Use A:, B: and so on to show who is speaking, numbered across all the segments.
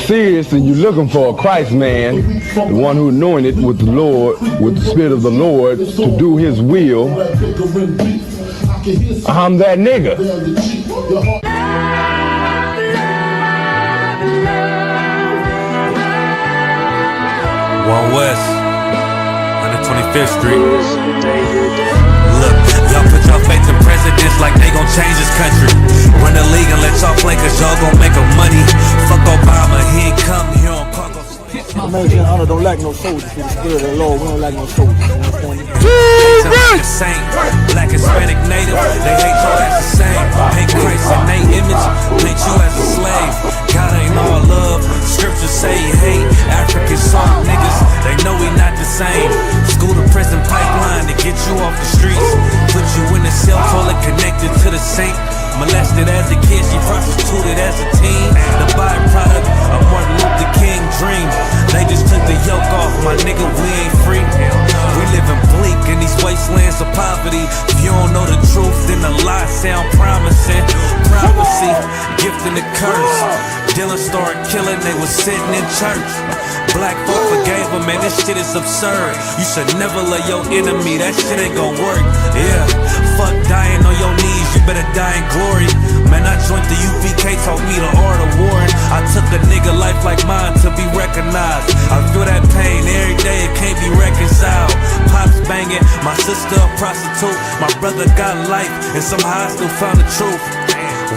A: Serious and you're looking for a Christ man, the one who anointed with the Lord, with the Spirit of the Lord to do his will, I'm that nigga.
B: One West, 125th Street. Look, y'all put your faith in presidents like they gon' change this country. Run the league and let y'all play cause y'all gon' make a money. Fuck Obama, he ain't come here on cargo.
C: Amazing honor don't like no soldiers. For the Spirit of the Lord, we don't like no soldiers. You understand me?
B: Like a saint, black, Hispanic, native, they hate y'all as the same. Hate Christ in they image, paint you as a slave. God ain't all love, scriptures say he hate African song niggas, they know we not the same. School to prison pipeline to get you off the streets. Put you in a cell toilet connected to the saint. Molested as a kid, she prostituted as a teen. The byproduct of Martin Luther King dreams. They just took the yoke off, my nigga, we ain't free. We living bleak in these wastelands of poverty. If you don't know the truth, then the lies sound promising. Prophecy, gift and the curse. Dylan started killing, they was sitting in church. Black folk forgave him, man, this shit is absurd. You should never love your enemy, that shit ain't gon' work. Yeah, fuck dying on your knees, you better die in glory. Man, I joined the UPK, taught me the art of warring. I took a nigga life like mine to be recognized. I feel that pain every day, it can't be reconciled. Pops banging, my sister a prostitute. My brother got life, and somehow I still found the truth.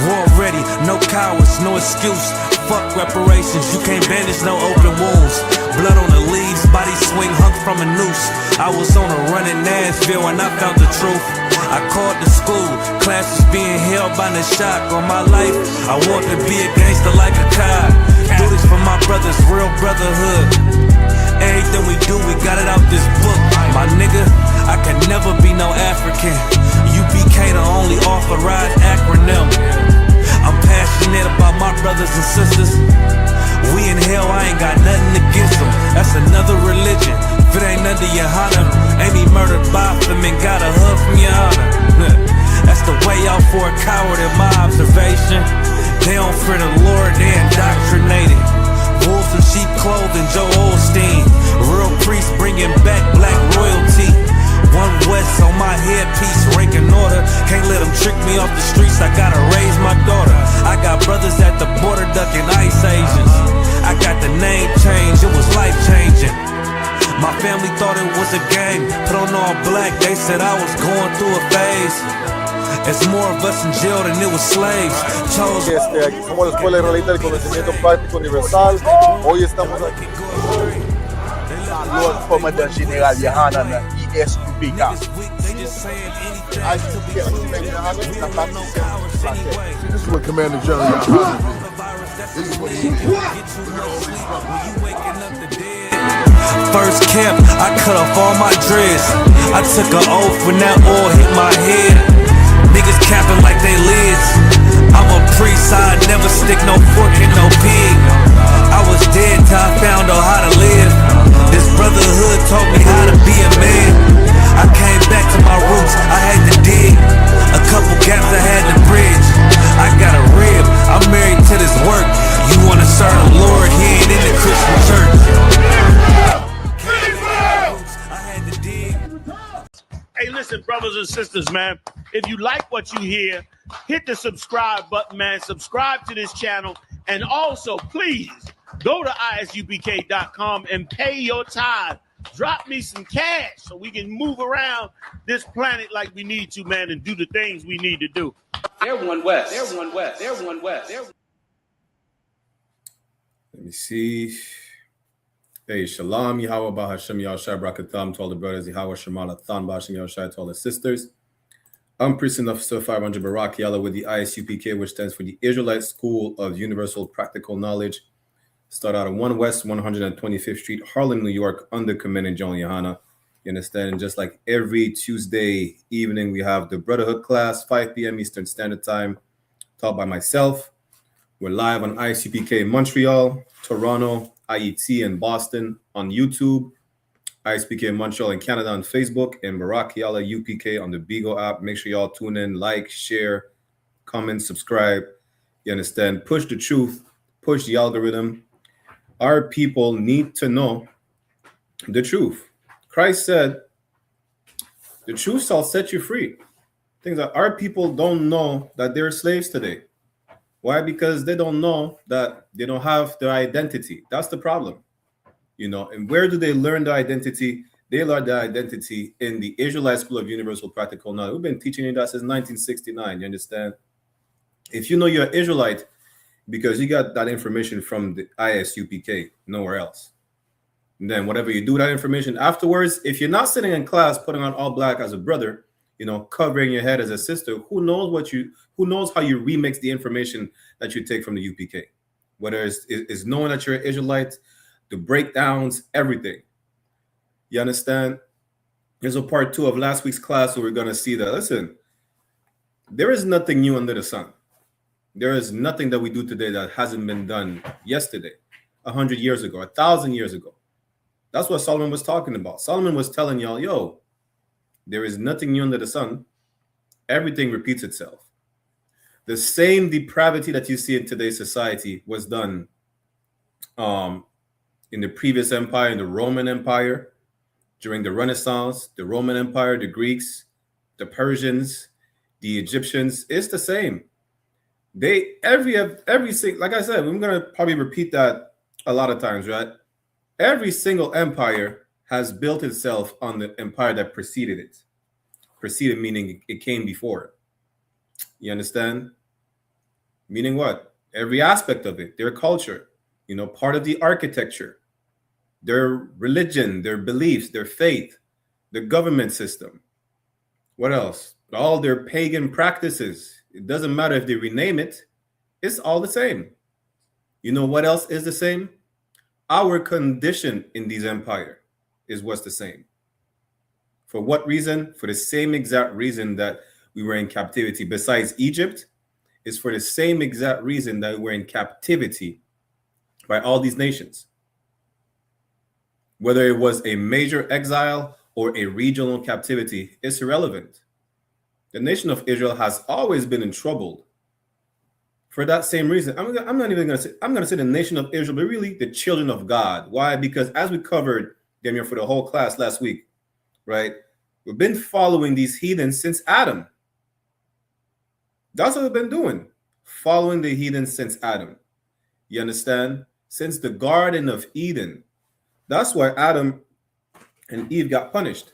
B: War ready, no cowards, no excuse. Fuck reparations, you can't bandage no open wounds. Blood on the leaves, body swing hung from a noose. I was on a run in Nashville and I found the truth. I called the school, classes being held by the shock on my life. I want to be a gangster like a cop. Do this for my brothers, real brotherhood. Everything we do, we got it out this book. My nigga, I can never be no African. UPK the only authorized acronym. I'm passionate about my brothers and sisters. We in hell, I ain't got nothing against them. That's another religion. If it ain't under YAHANNA, ain't me murdered by them and got a hug from YAHANNA. That's the way out for a coward in my observation. They don't fear the Lord, they indoctrinated. Wolves in sheep clothing, Joe Osteen. Real priest bringing back black royalty. One West on my headpiece, rank and order. Can't let them trick me off the streets, I gotta raise my daughter. I got brothers at the border ducking ICE agents. I got the name change, it was life changing. My family thought it was a game. Put on all black, they said I was going through a phase. It's more of us in jail than it was slaves. Chose.
D: Aquí somos la Escuela Israelita del Conocimiento Práctico Universal. Hoy estamos aquí.
E: Lord Commandant General YAHANNA, I.S.U.P.K.
D: This is what Commander General YAHANNA did. This is what he did.
B: First camp, I cut off all my dreads. I took an oath when that oil hit my head. Niggas capping like they lids. I'm a priest, I never stick no fork in no pig. I was dead till I found out how to live. This brotherhood taught me how to be a man. I came back to my roots, I had to dig. A couple gaps I had to bridge. I got a rib, I'm married to this work. You wanna serve the Lord, he ain't in the Christian church.
F: Hey, listen, brothers and sisters, man. If you like what you hear, hit the subscribe button, man. Subscribe to this channel. And also, please, go to isupk.com and pay your tithe. Drop me some cash so we can move around this planet like we need to, man, and do the things we need to do.
G: They're one West. They're one West. They're one West.
H: Let me see. Hey, Shalom, Yahweh Bahashem Yahushai Brakatham to all the brothers, Yahweh Shemala Than Bahashem Yahushai to all the sisters. I'm Priest Officer 500 Barak Yalla with the I.S.U.P.K, which stands for the Israelite School of Universal Practical Knowledge. Start out on 1 West 125th Street, Harlem, New York, under Commander General YAHANNA. You understand? And just like every Tuesday evening, we have the Brotherhood class, 5 p.m. Eastern Standard Time, taught by myself. We're live on I.S.U.P.K in Montreal, Toronto, IET in Boston on YouTube, I.S.U.P.K in Montreal and Canada on Facebook, and Barak Yalla UPK on the Bigo app. Make sure y'all tune in, like, share, comment, subscribe. You understand? Push the truth, push the algorithm. Our people need to know the truth. Christ said, the truth shall set you free. Things that our people don't know that they're slaves today. Why? Because they don't know that they don't have their identity. That's the problem. You know, and where do they learn their identity? They learn their identity in the Israelite School of Universal Practical Knowledge. We've been teaching you that since 1969. You understand? If you know you're an Israelite, because you got that information from the I.S.U.P.K, nowhere else. And then whatever you do with that information afterwards, if you're not sitting in class putting on all black as a brother, you know, covering your head as a sister, who knows how you remix the information that you take from the UPK? Whether it's knowing that you're an Israelite, the breakdowns, everything. You understand? There's a part 2 of last week's class where we're going to see that, listen, there is nothing new under the sun. There is nothing that we do today that hasn't been done yesterday, 100 years ago, 1,000 years ago. That's what Solomon was talking about. Solomon was telling y'all, yo, there is nothing new under the sun. Everything repeats itself. The same depravity that you see in today's society was done in the previous empire, in the Roman Empire, during the Renaissance, the Roman Empire, the Greeks, the Persians, the Egyptians. It's the same. They every like I said, we're gonna probably repeat that a lot of times, right? Every single empire has built itself on the empire that preceded it. Preceded meaning it came before it. You understand? Meaning what? Every aspect of it, their culture, you know, part of the architecture, their religion, their beliefs, their faith, the government system. What else? All their pagan practices. It doesn't matter if they rename it. It's all the same. You know what else is the same? Our condition in these empires is what's the same. For what reason? For the same exact reason that we were in captivity. Besides Egypt, is for the same exact reason that we were in captivity by all these nations. Whether it was a major exile or a regional captivity, it's irrelevant. The nation of Israel has always been in trouble for that same reason. I'm not even going to say, I'm going to say the nation of Israel, but really the children of God. Why? Because as we covered them here for the whole class last week, right? We've been following these heathens since Adam. That's what we've been doing. Following the heathens since Adam. You understand? Since the Garden of Eden. That's why Adam and Eve got punished.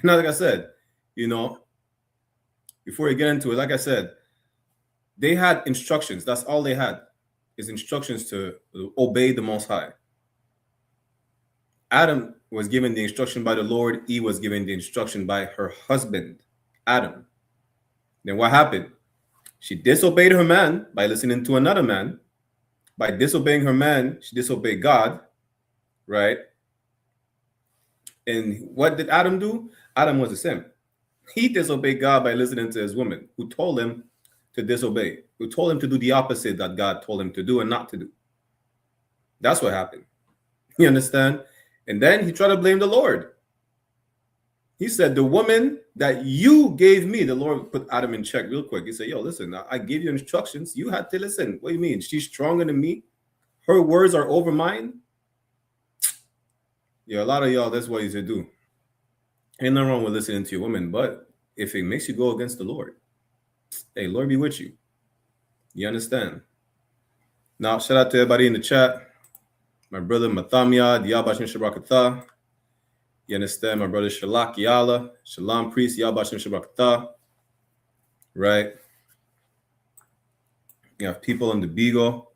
H: Now, like I said, you know, before we get into it, like I said, they had instructions. That's all they had, is instructions to obey the Most High. Adam was given the instruction by the Lord. Eve was given the instruction by her husband, Adam. Then what happened? She disobeyed her man by listening to another man. By disobeying her man, she disobeyed God, right? And what did Adam do? Adam was a simp. He disobeyed God by listening to his woman, who told him to disobey, who told him to do the opposite that God told him to do and not to do. That's what happened. You understand? And then he tried to blame the Lord. He said, the woman that you gave me, the Lord put Adam in check real quick. He said, yo, listen, I gave you instructions. You had to listen. What do you mean? She's stronger than me. Her words are over mine. Yeah, a lot of y'all, that's what you should do. Ain't nothing wrong with listening to your woman, but if it makes you go against the Lord, hey, Lord be with you. You understand? Now, shout out to everybody in the chat. My brother Mathamya, Diabashin Shabrakatah. You understand? My brother Shalak Yala, Shalom Priest, Yabashin Shabrakatah. Right? You have people in the Beagle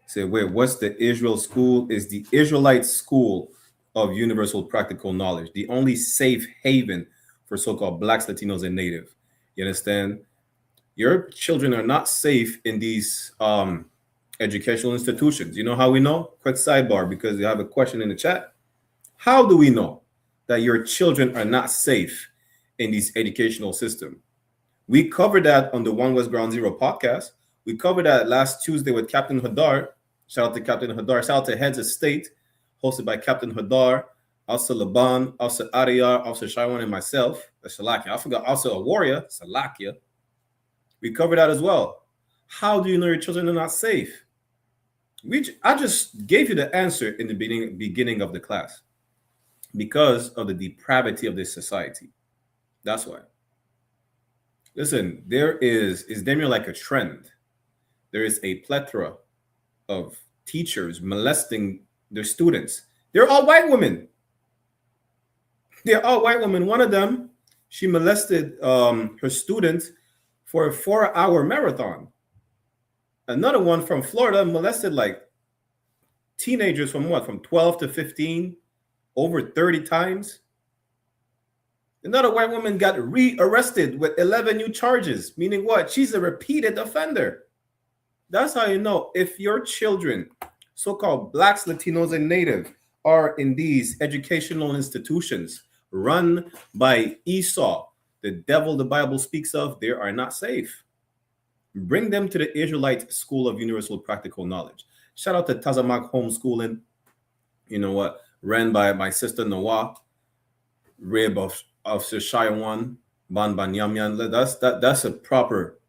H: say, wait, what's the Israel school? Is the Israelite school of universal practical knowledge, the only safe haven for so-called blacks, Latinos, and Native. You understand? Your children are not safe in these educational institutions. You know how we know? Quick sidebar, because you have a question in the chat. How do we know that your children are not safe in these educational systems? We covered that on the One West Ground Zero podcast. We covered that last Tuesday with Captain Hadar. Shout out to Captain Hadar. Shout out to Heads of State, hosted by Captain Hadar, also Laban, also Ariyar, also Shaiwan, and myself, Salakia. I forgot also a warrior, Salakia. We covered that as well. How do you know your children are not safe? I just gave you the answer in the beginning of the class. Because of the depravity of this society. That's why. Listen, is there like a trend? There is a plethora of teachers molesting their students. They're all white women. They're all white women. One of them, she molested her student for a 4-hour marathon. Another one from Florida molested like teenagers from 12 to 15, over 30 times. Another white woman got re-arrested with 11 new charges, meaning what? She's a repeated offender. That's how you know if your children, so-called blacks, Latinos, and Native, are in these educational institutions run by Esau, the devil the Bible speaks of, they are not safe. Bring them to the Israelite School of Universal Practical Knowledge. Shout out to Tazamak Homeschooling, you know what, ran by my sister Noah, rib of Shishayawan, Ban Banyamyan. That's a proper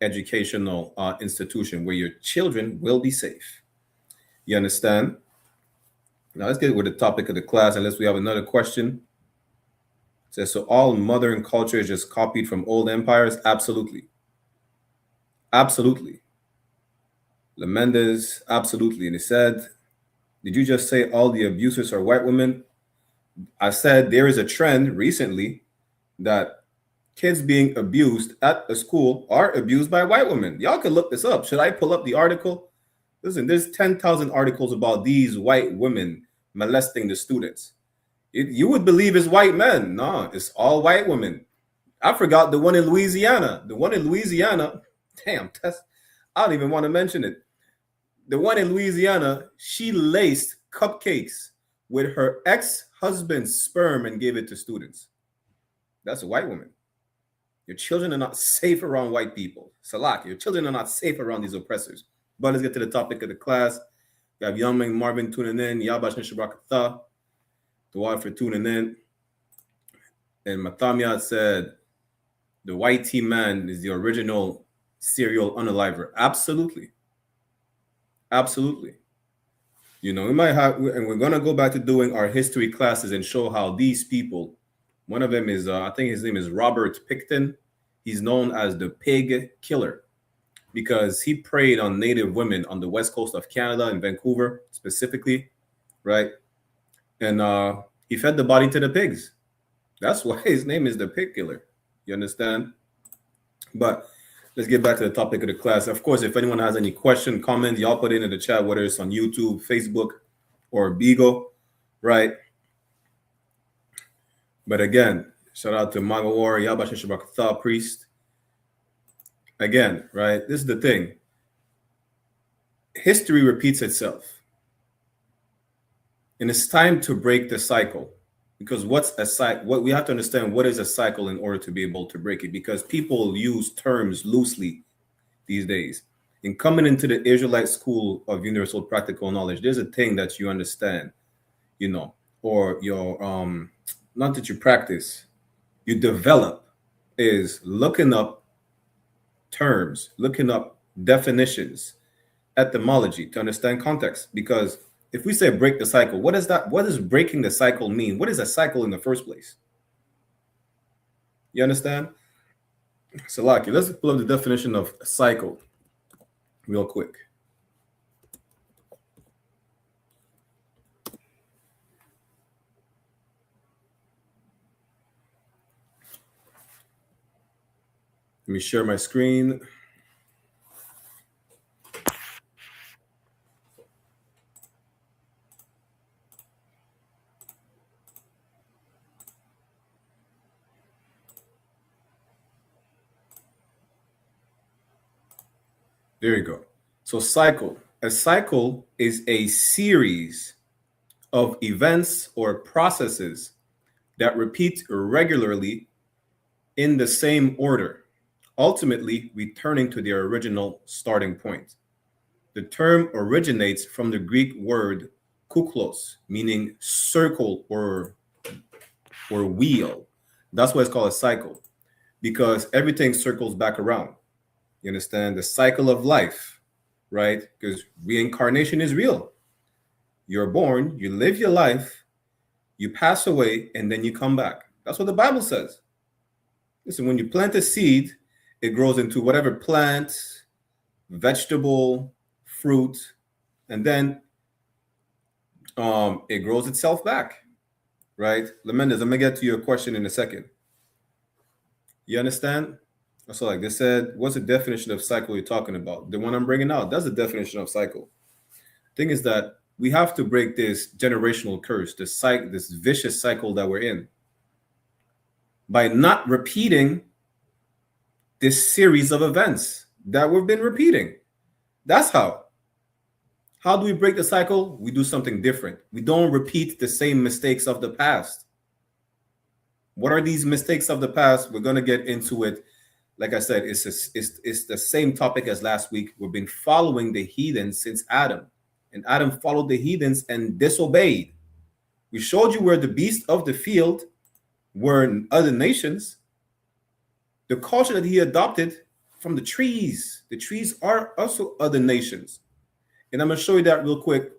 H: educational institution where your children will be safe. You understand? Now let's get with the topic of the class, unless we have another question. It says, so all modern culture is just copied from old empires? Absolutely. Absolutely. Lemendez, absolutely. And he said, did you just say all the abusers are white women? I said there is a trend recently that kids being abused at a school are abused by white women. Y'all can look this up. Should I pull up the article? Listen, there's 10,000 articles about these white women molesting the students. You would believe it's white men. No, it's all white women. I forgot the one in Louisiana. The one in Louisiana, damn, I don't even want to mention it. The one in Louisiana, she laced cupcakes with her ex-husband's sperm and gave it to students. That's a white woman. Your children are not safe around white people. Salak, your children are not safe around these oppressors. But let's get to the topic of the class. We have Young Marvin tuning in. Yabash Nishabrakatha. Dua for tuning in. And Matamia said, the white tea man is the original serial unaliver. Absolutely. Absolutely. You know, we might have, and we're going to go back to doing our history classes and show how these people, one of them is, I think his name is Robert Picton. He's known as the pig killer because he preyed on Native women on the west coast of Canada and Vancouver specifically, right? And he fed the body to the pigs. That's why his name is the pig killer. You understand? But let's get back to the topic of the class. Of course, if anyone has any question, comments, y'all put it in the chat, whether it's on YouTube, Facebook, or Beagle, right? But again, shout out to Magawar, Yabash Shabakatha Priest. Again, right? This is the thing. History repeats itself. And it's time to break the cycle. Because what's a cycle? What we have to understand, what is a cycle in order to be able to break it? Because people use terms loosely these days. In coming into the Israelite School of Universal Practical Knowledge, there's a thing that you understand, you know, or your not that you practice, you develop, is looking up terms, looking up definitions, etymology to understand context. Because if we say break the cycle, what is that? What does breaking the cycle mean? What is a cycle in the first place? You understand? Salaki, let's pull up the definition of a cycle real quick. Let me share my screen. There you go. So cycle. A cycle is a series of events or processes that repeat regularly in the same order, ultimately returning to their original starting point. The term originates from the Greek word kuklos, meaning circle or wheel. That's why it's called a cycle, because everything circles back around. You understand? The cycle of life, right? Because reincarnation is real. You're born, you live your life, you pass away, and then you come back. That's what the Bible says. Listen, when you plant a seed, it grows into whatever plant, vegetable, fruit, and then it grows itself back, right? Lemendez, I'm gonna get to your question in a second. You understand? So like they said, what's the definition of cycle you're talking about? The one I'm bringing out, that's the definition of cycle. Thing is that we have to break this generational curse, this vicious cycle that we're in, by not repeating this series of events that we've been repeating. That's how. How do we break the cycle? We do something different. We don't repeat the same mistakes of the past. What are these mistakes of the past? We're going to get into it. Like I said, it's the same topic as last week. We've been following the heathens since Adam. And Adam followed the heathens and disobeyed. We showed you where the beasts of the field were in other nations. The culture that he adopted from the trees. The trees are also other nations. And I'm going to show you that real quick.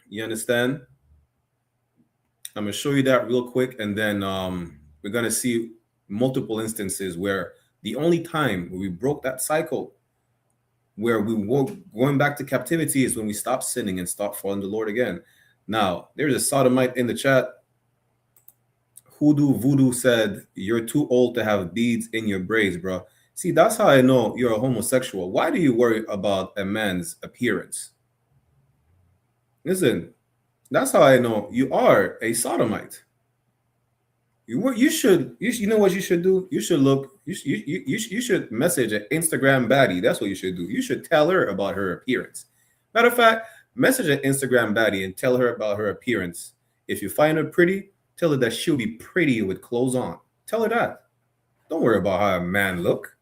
H: You understand? I'm going to show you that real quick. And then we're going to see multiple instances where the only time where we broke that cycle, where we were going back to captivity, is when we stopped sinning and stopped following the Lord again. Now, there's a sodomite in the chat. Hoodoo Voodoo said, you're too old to have beads in your braids, bro. See, that's how I know you're a homosexual. Why do you worry about a man's appearance? Listen, that's how I know you are a sodomite. You know what you should do? You should look, you should message an Instagram baddie. That's what you should do. You should tell her about her appearance. Matter of fact, message an Instagram baddie and tell her about her appearance. If you find her pretty, tell her that she'll be pretty with clothes on. Tell her that. Don't worry about how a man look.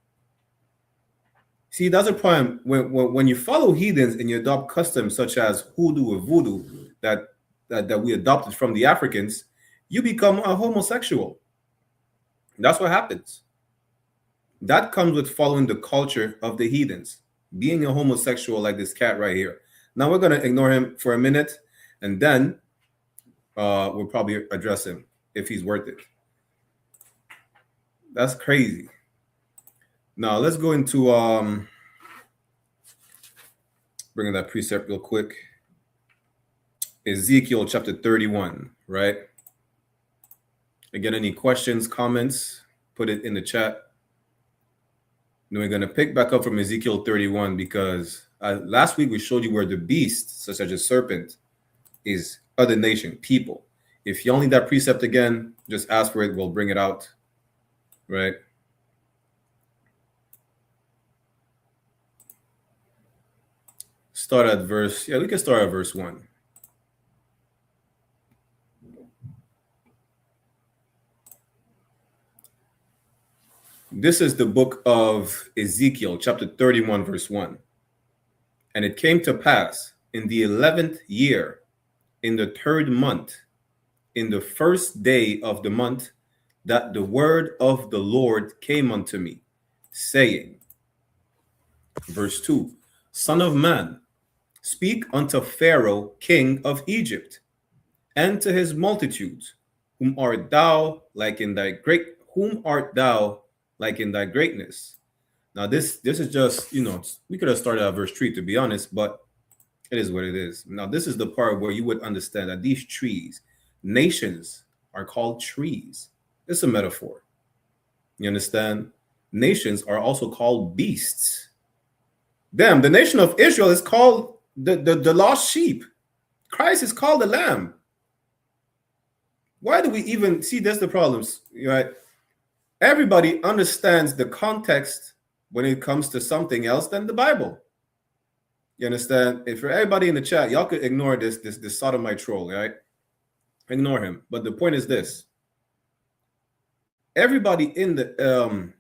H: See, that's a problem. When you follow heathens and you adopt customs such as hoodoo or voodoo that we adopted from the Africans, you become a homosexual. That's what happens. That comes with following the culture of the heathens, being a homosexual like this cat right here. Now we're going to ignore him for a minute, and then we'll probably address him if he's worth it. That's crazy. Now let's go into bringing that precept real quick. Ezekiel chapter 31, right? Again, any questions, comments, put it in the chat. Then we're going to pick back up from Ezekiel 31 because last week we showed you where the beast, such as a serpent, is other nation, people. If you only need that precept again, just ask for it. We'll bring it out, right? Start at verse, we can start at verse 1. This is the book of Ezekiel, chapter 31, verse 1. And it came to pass in the 11th year, in the 3rd month, in the 1st day of the month, that the word of the Lord came unto me, saying, verse 2, Son of man, speak unto Pharaoh, king of Egypt, and to his multitudes, whom art thou like in thy greatness. Now this is just, we could have started at verse 3 to be honest, but it is what it is. Now this is the part where you would understand that these trees, nations, are called trees. It's a metaphor. You understand? Nations are also called beasts. The nation of Israel is called the lost sheep. Christ is called the lamb. Why do we even see that's the problems, right? Everybody understands the context when it comes to something else than the Bible. You understand? If for everybody in the chat, y'all could ignore this sodomite troll, right? Ignore him. But the point is this: everybody in the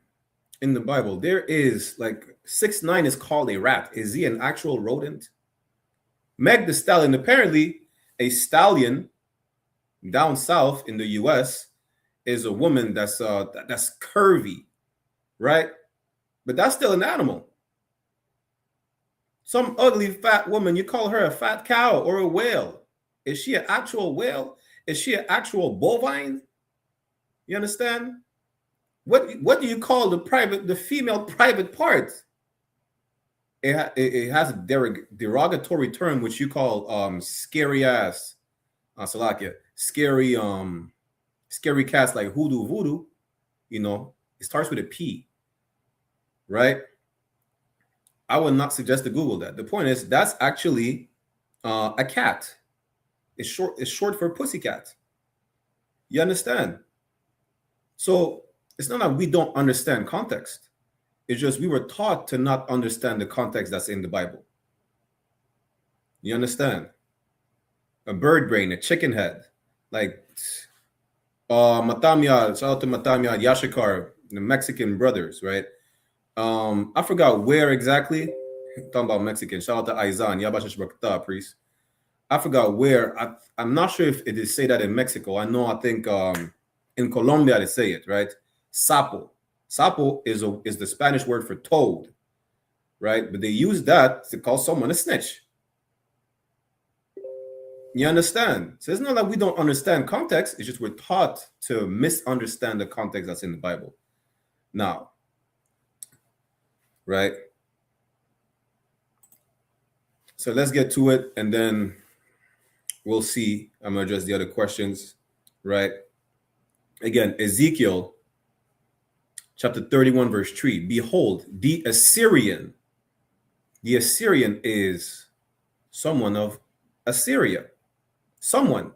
H: Bible, there is like 6ix9ine is called a rat. Is he an actual rodent? Meg the Stallion, apparently a stallion down south in the US is a woman that's curvy, right? but that's still an animal. Some ugly fat woman, you call her a fat cow or a whale. Is she an actual whale? Is she an actual bovine? You understand? What do you call the female private part? It has a derogatory term which you call scary ass, Salakia, scary cats like hoodoo voodoo. You know, it starts with a P, right? I would not suggest to Google that. The point is that's actually a cat. It's short for pussycat. You understand? So it's not that we don't understand context. It's just we were taught to not understand the context that's in the Bible. You understand? A bird brain, a chicken head, like Matamya, shout out to Matamya, Yashikar, the Mexican brothers, right? I forgot where exactly. Talking about Mexican. Shout out to Aizan, Yabashashbakta, priest. I forgot where. I'm not sure if it is say that in Mexico. I think in Colombia they say it, right? Sapo. Sapo is the Spanish word for toad, right? But they use that to call someone a snitch. You understand? So it's not that we don't understand context. It's just we're taught to misunderstand the context that's in the Bible. Now, right? So let's get to it, and then we'll see. I'm going to address the other questions, right? Again, Ezekiel chapter 31, verse 3. Behold, the Assyrian is someone of Assyria. Someone.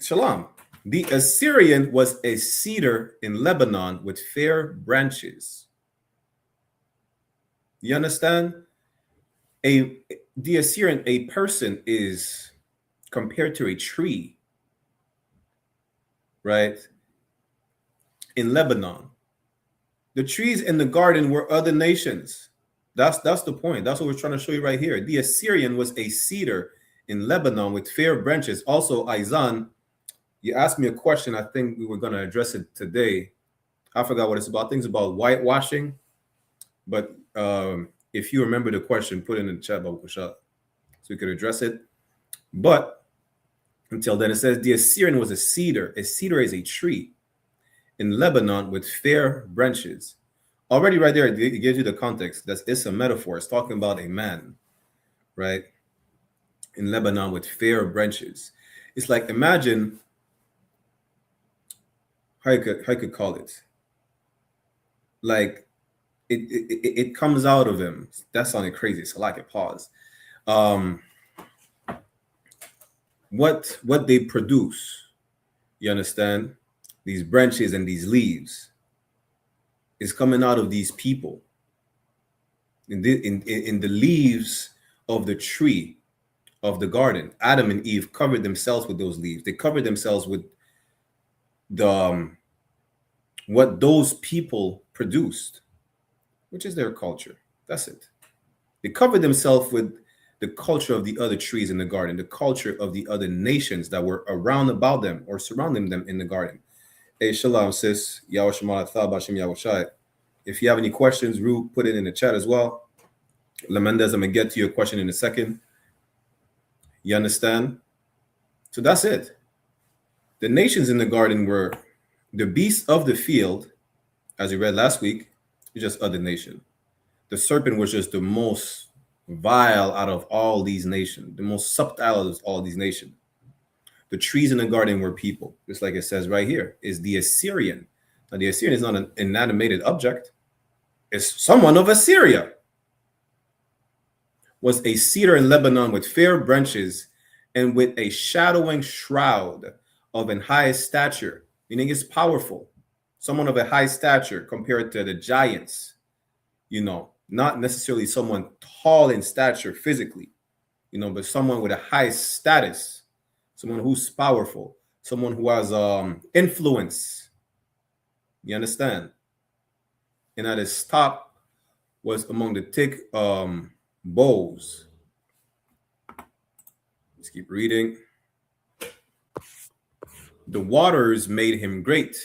H: Shalom. The Assyrian was a cedar in Lebanon with fair branches. You understand? The Assyrian, a person is compared to a tree, right? In Lebanon. The trees in the garden were other nations. That's the point. That's what we're trying to show you right here. The Assyrian was a cedar in Lebanon with fair branches. Also, Aizan, you asked me a question. I think we were going to address it today. I forgot what it's about. Things about whitewashing. But if you remember the question, put it in the chat box so we could address it. But until then, it says the Assyrian was a cedar. A cedar is a tree in Lebanon with fair branches. Already right there, it gives you the context. It's a metaphor. It's talking about a man, right? In Lebanon with fair branches. It's like, imagine how you could call it. Like, it comes out of him. That sounded crazy. So like it pause. What they produce, you understand? These branches and these leaves is coming out of these people. In the leaves of the tree of the garden, Adam and Eve covered themselves with those leaves. They covered themselves with the what those people produced, which is their culture. That's it. They covered themselves with the culture of the other trees in the garden, the culture of the other nations that were around about them or surrounding them in the garden. Hey, shalom, sis. If you have any questions, Ru, put it in the chat as well. Lamendez, I'm going to get to your question in a second. You understand? So that's it. The nations in the garden were the beasts of the field, as we read last week, just other nation. The serpent was just the most vile out of all these nations, the most subtle of all these nations. The trees in the garden were people, just like it says right here, is the Assyrian. Now, the Assyrian is not an inanimate object. It's someone of Assyria. Was a cedar in Lebanon with fair branches and with a shadowing shroud of an high stature, meaning it's powerful. Someone of a high stature compared to the giants, you know, not necessarily someone tall in stature physically, you know, but someone with a high status. Someone who's powerful, someone who has influence. You understand? And at his top was among the thick boughs. Let's keep reading. The waters made him great.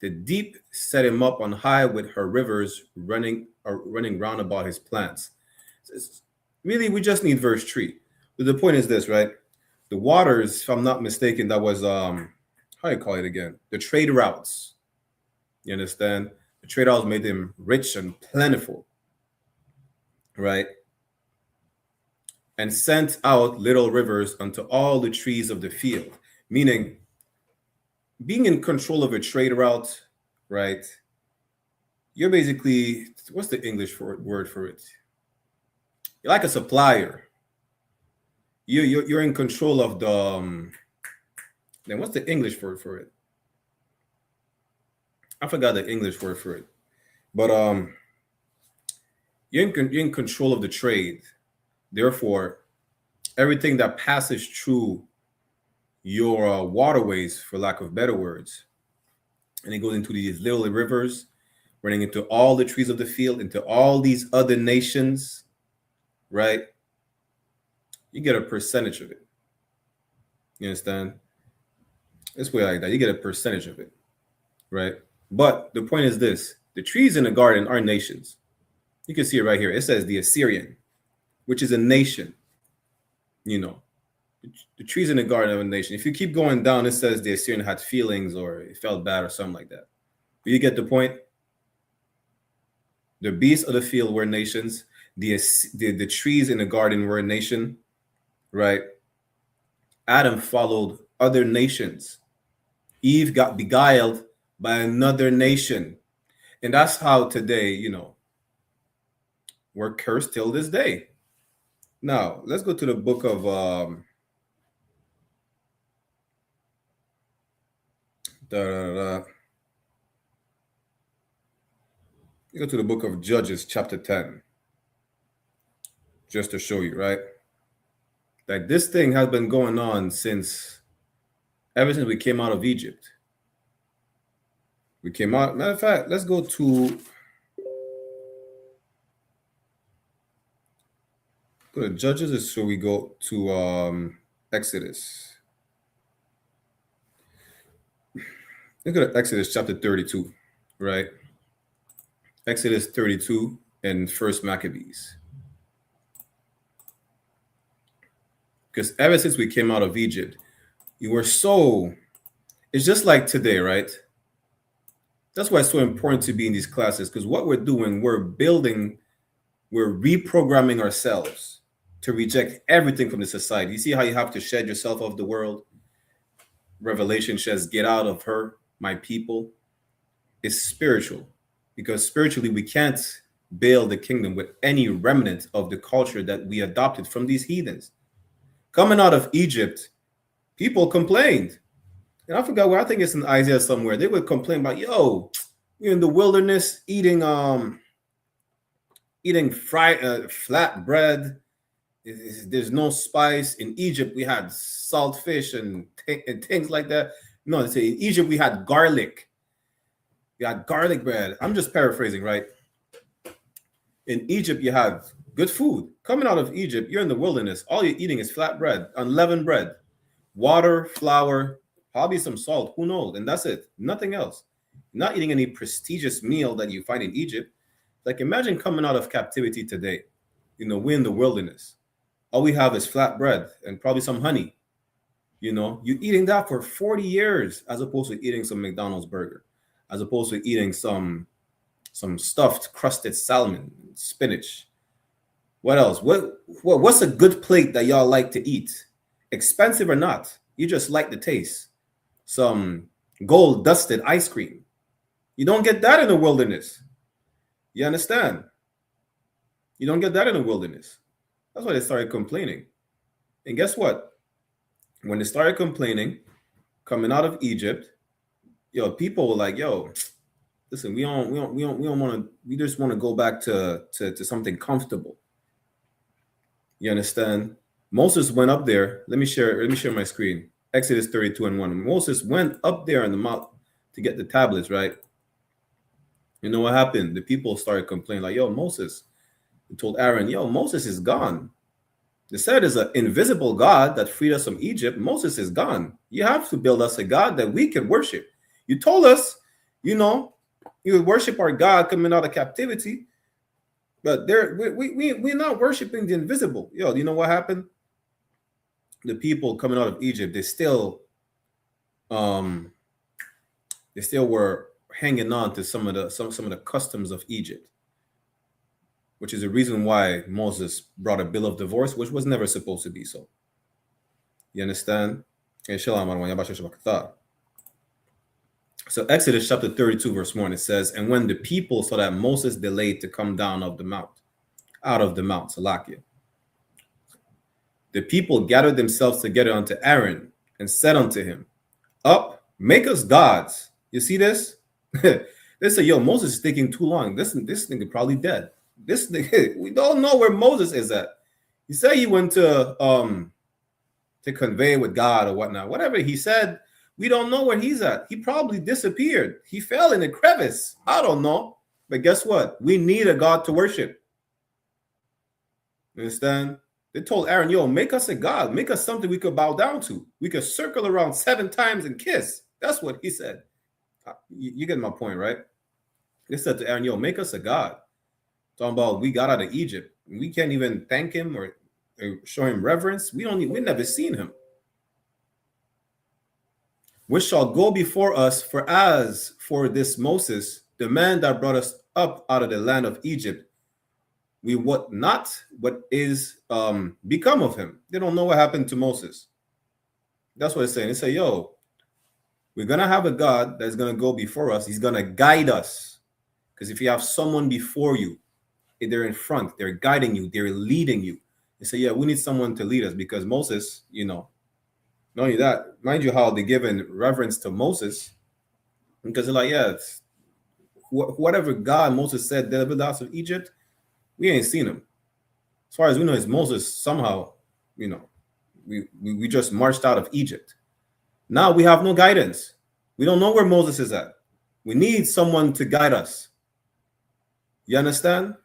H: The deep set him up on high with her rivers running round about his plants. Really, we just need verse 3. But the point is this, right? The waters, if I'm not mistaken, that was how do you call it again? The trade routes. You understand? The trade routes made them rich and plentiful, right? And sent out little rivers unto all the trees of the field. Meaning, being in control of a trade route, right? You're basically, what's the English word for it? You're like a supplier. You're in control of the. Then what's the English word for it? I forgot the English word for it, but you're in control of the trade. Therefore, everything that passes through your waterways, for lack of better words, and it goes into these little rivers, running into all the trees of the field, into all these other nations, right? You get a percentage of it. You understand? This way like that, you get a percentage of it, right? But the point is this: the trees in the garden are nations. You can see it right here. It says the Assyrian, which is a nation. You know, the trees in the garden of a nation. If you keep going down, it says the Assyrian had feelings or it felt bad or something like that. But you get the point. The beasts of the field were nations. The trees in the garden were a nation, right? Adam followed other nations. Eve got beguiled by another nation. And that's how today, you know, we're cursed till this day. Now, let's go to the book of you go to the book of Judges, chapter 10, just to show you, right? Like this thing has been going on ever since we came out of Egypt. We came out, matter of fact, let's go to Judges, so we go to Exodus. Let's go to Exodus chapter 32, right? Exodus 32 and First Maccabees. Because ever since we came out of Egypt, it's just like today, right? That's why it's so important to be in these classes, because what we're doing, we're reprogramming ourselves to reject everything from the society. You see how you have to shed yourself of the world? Revelation says, get out of her, my people. It's spiritual, because spiritually we can't build the kingdom with any remnant of the culture that we adopted from these heathens. Coming out of Egypt, people complained. And I forgot where, I think it's in Isaiah somewhere. They would complain about, yo, we're in the wilderness eating fried flat bread. There's no spice. In Egypt, we had salt fish and things like that. No, they say in Egypt, we had garlic. We had garlic bread. I'm just paraphrasing, right? In Egypt, you have good food. Coming out of Egypt, you're in the wilderness. All you're eating is flat bread, unleavened bread, water, flour, probably some salt. Who knows? And that's it. Nothing else. You're not eating any prestigious meal that you find in Egypt. Like, imagine coming out of captivity today. You know, we're in the wilderness. All we have is flat bread and probably some honey. You know, you're eating that for 40 years as opposed to eating some McDonald's burger, as opposed to eating some stuffed crusted salmon, spinach. What else? What's a good plate that y'all like to eat? Expensive or not, you just like the taste. Some gold dusted ice cream. You don't get that in the wilderness. You understand? You don't get that in the wilderness. That's why they started complaining. And guess what? When they started complaining, coming out of Egypt, people were like, yo, listen, we don't want to, we just want to go back to something comfortable. You understand? Moses went up there. Let me share my screen. Exodus 32 and 1. Moses went up there on the mount to get the tablets, right? You know what happened? The people started complaining, like, yo, Moses. He told Aaron, yo, Moses is gone. They said there's an invisible God that freed us from Egypt. Moses is gone. You have to build us a God that we can worship. You told us You know, you worship our God coming out of captivity, but we're not worshiping the invisible. Yo, you know what happened? The people coming out of Egypt, they still were hanging on to some of the customs of Egypt, which is the reason why Moses brought a bill of divorce, which was never supposed to be so. You understand? So Exodus chapter 32 verse 1, it says, and when the people saw that Moses delayed to come down out of the mount, Salakia, the people gathered themselves together unto Aaron and said unto him, up, make us gods. You see this? They say, yo, Moses is taking too long. This nigga probably dead. This nigga, we don't know where Moses is at. He said he went to convey with God or whatnot. Whatever he said, we don't know where he's at. He probably disappeared. He fell in a crevice. I don't know. But guess what? We need a God to worship. You understand? They told Aaron, yo, make us a God. Make us something we could bow down to. We could circle around 7 times and kiss. That's what he said. You get my point, right? They said to Aaron, yo, make us a God. Talking about we got out of Egypt. We can't even thank him or show him reverence. We never seen him. Which shall go before us, for as for this Moses, the man that brought us up out of the land of Egypt, we what not what is become of him. They don't know what happened to Moses. That's what it's saying. They say, yo, we're gonna have a God that's gonna go before us. He's gonna guide us. Because if you have someone before you, they're in front, they're guiding you, they're leading you. They say, yeah, we need someone to lead us, because Moses, you know, not only that, mind you, how they given reverence to Moses, because they're like, yeah, it's whatever God Moses said delivered us of Egypt, we ain't seen him. As far as we know, it's Moses somehow, you know, we just marched out of Egypt. Now we have no guidance. We don't know where Moses is at. We need someone to guide us. You understand?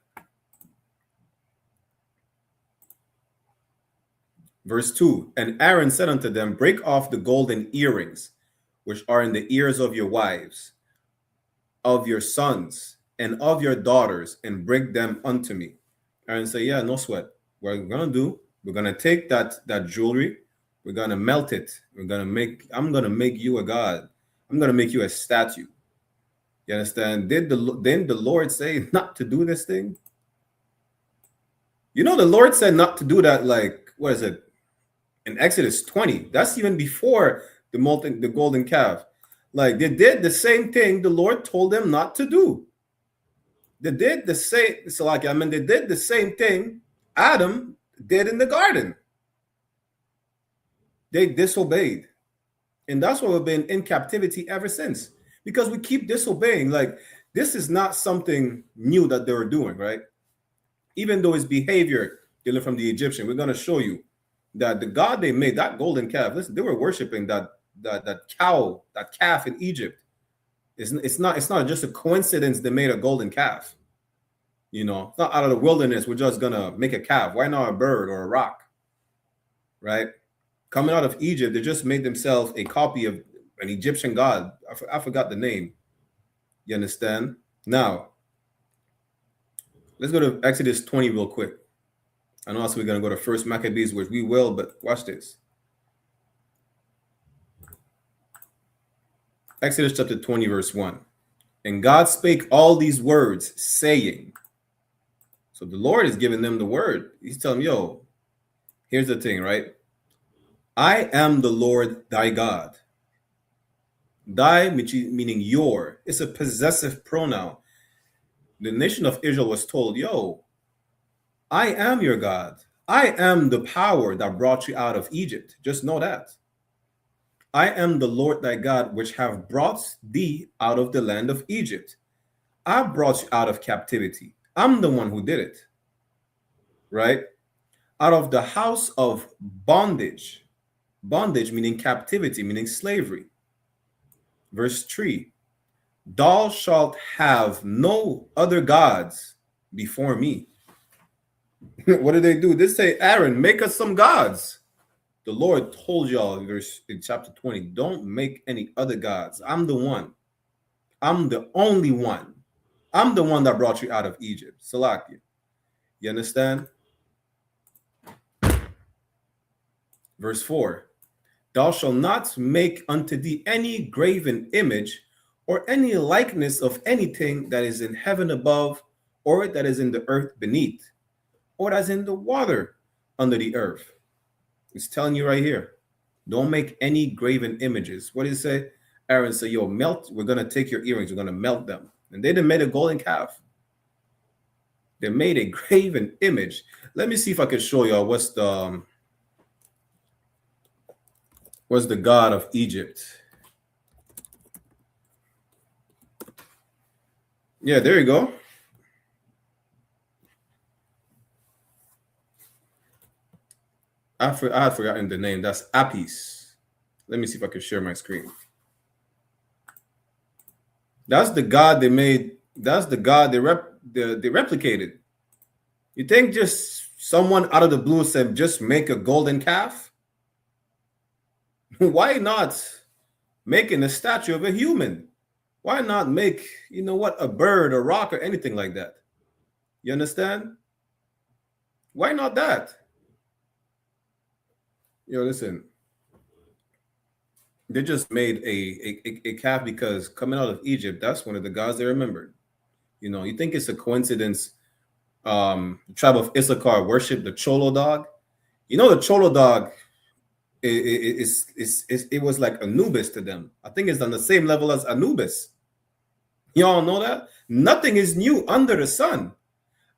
H: Verse 2, and Aaron said unto them, break off the golden earrings, which are in the ears of your wives, of your sons, and of your daughters, and bring them unto me. Aaron said, yeah, no sweat. What we're going to do, we're going to take that jewelry, we're going to melt it. I'm going to make you a god. I'm going to make you a statue. You understand? Didn't the Lord say not to do this thing? You know, the Lord said not to do that, like, what is it? In Exodus 20, that's even before the golden calf. Like, they did the same thing the Lord told them not to do. They did the same. So, like, I mean, they did the same thing Adam did in the garden. They disobeyed, and that's why we've been in captivity ever since. Because we keep disobeying. Like, this is not something new that they were doing, right? Even though his behavior they learned from the Egyptian, we're going to show you that the God they made, that golden calf, listen, they were worshiping that calf in Egypt. It's not just a coincidence they made a golden calf. You know, it's not out of the wilderness, we're just gonna make a calf. Why not a bird or a rock? Right? Coming out of Egypt, they just made themselves a copy of an Egyptian god. I forgot the name. You understand? Now, let's go to Exodus 20 real quick. I know also we're going to go to 1 Maccabees, which we will, but watch this. Exodus chapter 20, verse 1. And God spake all these words, saying. So the Lord is giving them the word. He's telling them, yo, here's the thing, right? I am the Lord thy God. Thy, meaning your, it's a possessive pronoun. The nation of Israel was told, yo, I am your God. I am the power that brought you out of Egypt. Just know that. I am the Lord thy God, which have brought thee out of the land of Egypt. I brought you out of captivity. I'm the one who did it. Right? Out of the house of bondage. Bondage meaning captivity, meaning slavery. Verse 3. Thou shalt have no other gods before me. What did they do? They say, Aaron, make us some gods. The Lord told y'all in chapter 20, don't make any other gods. I'm the one. I'm the only one. I'm the one that brought you out of Egypt. Salakia. You understand? Verse 4. Thou shalt not make unto thee any graven image or any likeness of anything that is in heaven above, or that is in the earth beneath, or that is in the water under the earth. It's telling you right here. Don't make any graven images. What did it say? Aaron said, yo, melt. We're going to take your earrings. We're going to melt them. And they done made a golden calf. They made a graven image. Let me see if I can show y'all what's the god of Egypt. Yeah, there you go. I had forgotten the name. That's Apis. Let me see if I can share my screen. That's the god they made. That's the god they replicated. You think just someone out of the blue said, just make a golden calf? Why not making a statue of a human? Why not make, you know what, a bird, a rock, or anything like that? You understand? Why not that? Yo, listen. They just made a calf because coming out of Egypt, that's one of the gods they remembered. You know, you think it's a coincidence? The tribe of Issachar worshiped the Cholo dog. You know, the Cholo dog, it was like Anubis to them. I think it's on the same level as Anubis. Y'all know that? Nothing is new under the sun.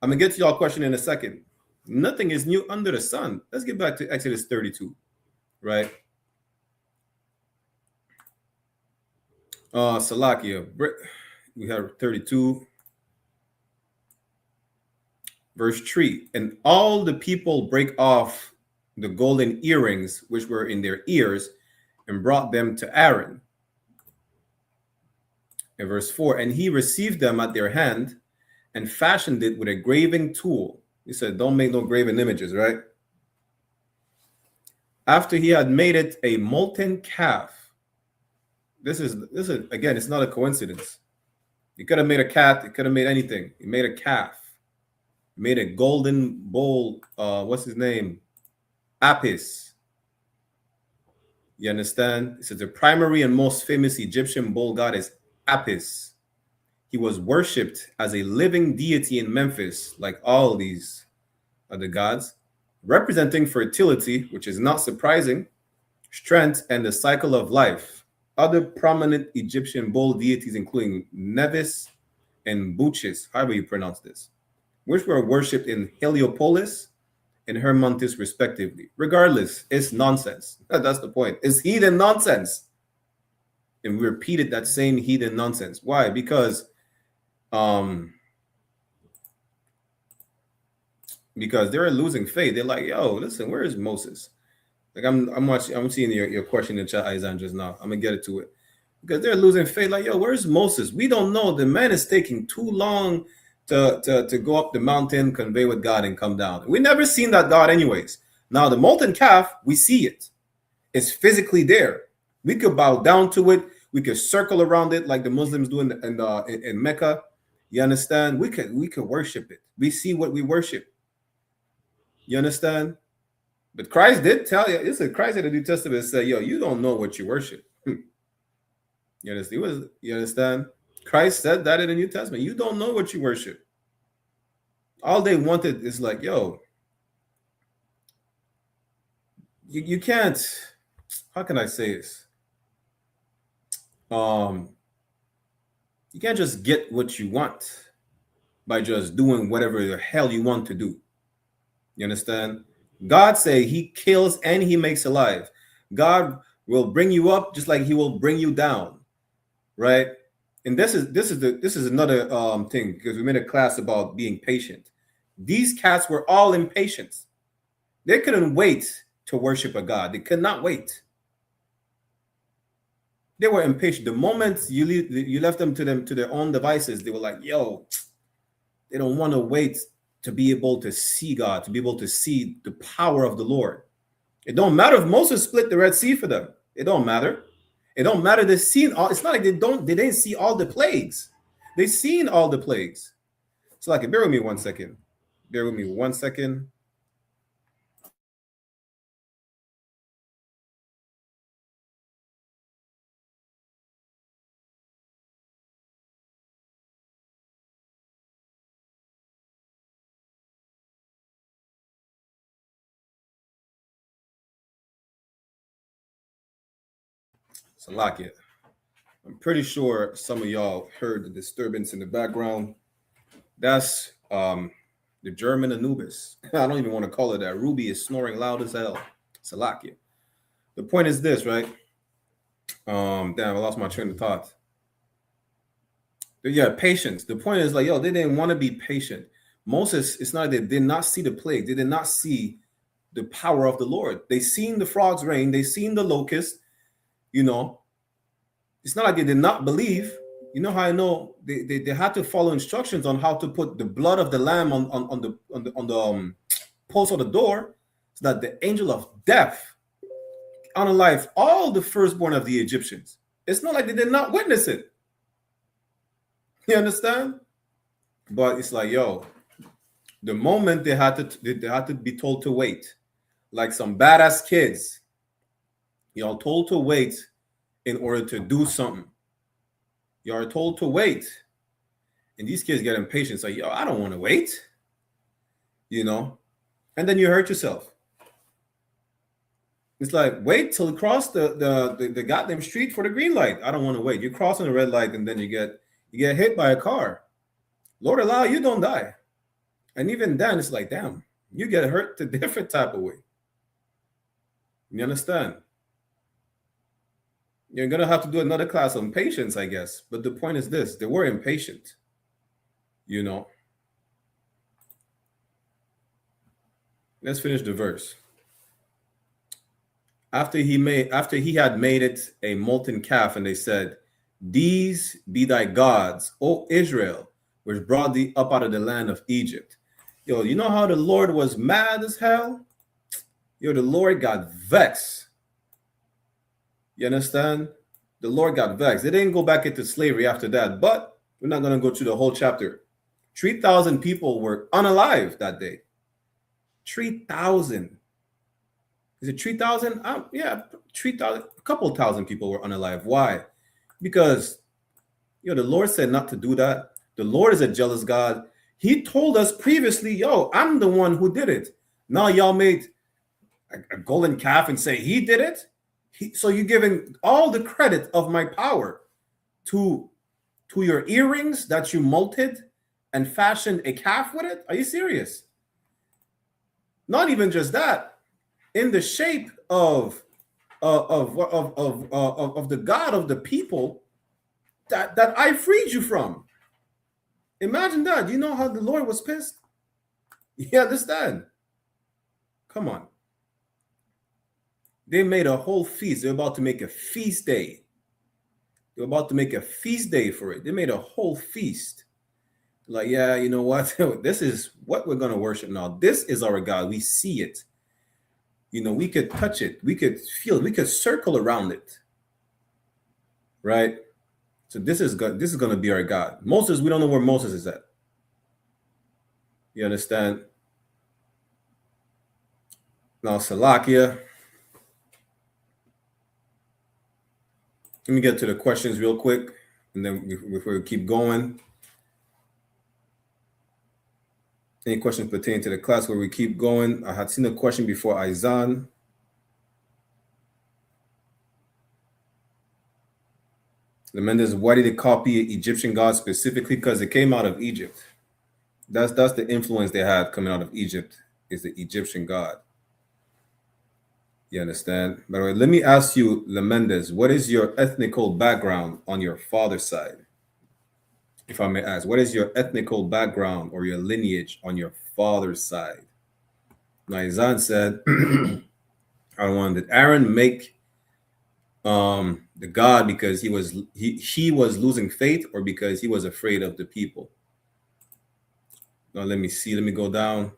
H: I'm going to get to y'all question in a second. Nothing is new under the sun. Let's get back to Exodus 32, right? Salakia, we have 32, verse 3. And all the people break off the golden earrings which were in their ears and brought them to Aaron. In verse 4, and he received them at their hand and fashioned it with a graving tool. He said, don't make no graven images, right? After he had made it a molten calf. This is again, it's not a coincidence. He could have made a cat. He could have made anything. He made a calf. He made a golden bowl. What's his name? Apis. You understand? This is the primary and most famous Egyptian bull god is Apis. He was worshipped as a living deity in Memphis, like all these other gods, representing fertility, which is not surprising, strength, and the cycle of life. Other prominent Egyptian bull deities, including Nevis and Buchis, however you pronounce this, which were worshipped in Heliopolis and Hermontis, respectively. Regardless, it's nonsense. That's the point. It's heathen nonsense. And we repeated that same heathen nonsense. Why? Because they were losing faith. They're like, yo, listen, where is Moses? Like I'm seeing your question in chat, Isaiah, just now. I'm gonna get it to it. Because they're losing faith, like, yo, where's Moses? We don't know. The man is taking too long to go up the mountain, convey with God, and come down. We never seen that God anyways. Now the molten calf, we see it. It's physically there. We could bow down to it. We could circle around it like the Muslims do in Mecca. You understand? We could worship it. We see what we worship. You understand? But Christ did tell you. Listen, Christ in the New Testament said, yo, you don't know what you worship. You understand? You understand? Christ said that in the New Testament. You don't know what you worship. All they wanted is like, yo, you can't, how can I say this? You can't just get what you want by just doing whatever the hell you want to do. You understand? God say he kills and he makes alive. God will bring you up just like he will bring you down, right? And this is another thing, because we made a class about being patient. These cats were all impatient. They couldn't wait to worship a God. They could not wait. They were impatient. The moment you left them to their own devices, they were like, yo, they don't want to wait to be able to see God, to be able to see the power of the Lord. It don't matter if Moses split the Red Sea for them. It don't matter. It don't matter. They've seen all. It's not like they didn't see all the plagues. They've seen all the plagues. So like, bear with me 1 second. Bear with me 1 second. Salakia. I'm pretty sure some of y'all heard the disturbance in the background. That's the German Anubis. I don't even want to call it that. Ruby is snoring loud as hell. Salakia. The point is this, right? Damn, I lost my train of thought. Yeah, patience. The point is like, yo, they didn't want to be patient. Moses, it's not, they did not see the plague. They did not see the power of the Lord. They seen the frogs rain. They seen the locust. You know, it's not like they did not believe. You know how I know they had to follow instructions on how to put the blood of the lamb on the post of the door, so that the angel of death unalive all the firstborn of the Egyptians. It's not like they did not witness it. You understand? But it's like, yo, the moment they had to be told to wait, like some badass kids, y'all told to wait in order to do something. You are told to wait, and these kids get impatient. It's like, yo, I don't want to wait, you know, and then you hurt yourself. It's like, wait till you cross the goddamn street for the green light. I don't want to wait. You're crossing the red light, and then you get hit by a car. Lord allow you don't die, and even then, it's like, damn, you get hurt a different type of way. You understand? You're going to have to do another class on patience, I guess. But the point is this. They were impatient, you know. Let's finish the verse. After he had made it a molten calf, and they said, these be thy gods, O Israel, which brought thee up out of the land of Egypt. Yo, you know how the Lord was mad as hell? Yo, the Lord got vexed. You understand? The Lord got vexed. They didn't go back into slavery after that, but we're not going to go through the whole chapter. 3,000 people were unalive that day. 3,000. Is it 3,000? Yeah, 3,000. A couple thousand people were unalive. Why? Because, the Lord said not to do that. The Lord is a jealous God. He told us previously, yo, I'm the one who did it. Now y'all made a golden calf and say he did it? So you're giving all the credit of my power to your earrings that you molted and fashioned a calf with it? Are you serious? Not even just that. In the shape of the God of the people that I freed you from. Imagine that. You know how the Lord was pissed? You understand? Come on. They made a whole feast. They're about to make a feast day. They're about to make a feast day for it. They made a whole feast. Like, yeah, you know what? This is what we're going to worship now. This is our God. We see it. We could touch it. We could feel it. We could circle around it. Right? So this is going to be our God. Moses, we don't know where Moses is at. You understand? Now, Salakia. Let me get to the questions real quick, and then before we keep going. Any questions pertaining to the class where we keep going? I had seen a question before Izan. The Mendes, why did they copy Egyptian gods specifically? Because it came out of Egypt. That's the influence they had coming out of Egypt, is the Egyptian god. You understand? By the way, let me ask you, Lemendez, what is your ethnical background on your father's side? If I may ask, what is your ethnical background or your lineage on your father's side? Naizan said, I wanted, did Aaron make the god because he was losing faith, or because he was afraid of the people? Now let me see. Let me go down.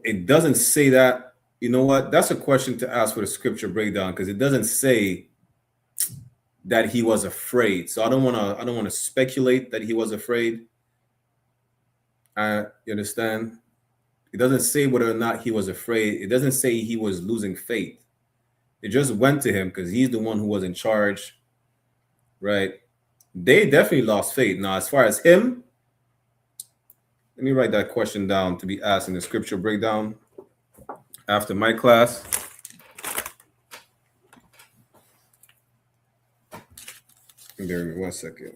H: It doesn't say that. You know what? That's a question to ask for the scripture breakdown, because it doesn't say that he was afraid. So I don't want to speculate that he was afraid. You understand? It doesn't say whether or not he was afraid. It doesn't say he was losing faith. It just went to him because he's the one who was in charge, right? They definitely lost faith. Now, as far as him, let me write that question down to be asked in the scripture breakdown after my class. Bear with me 1 second.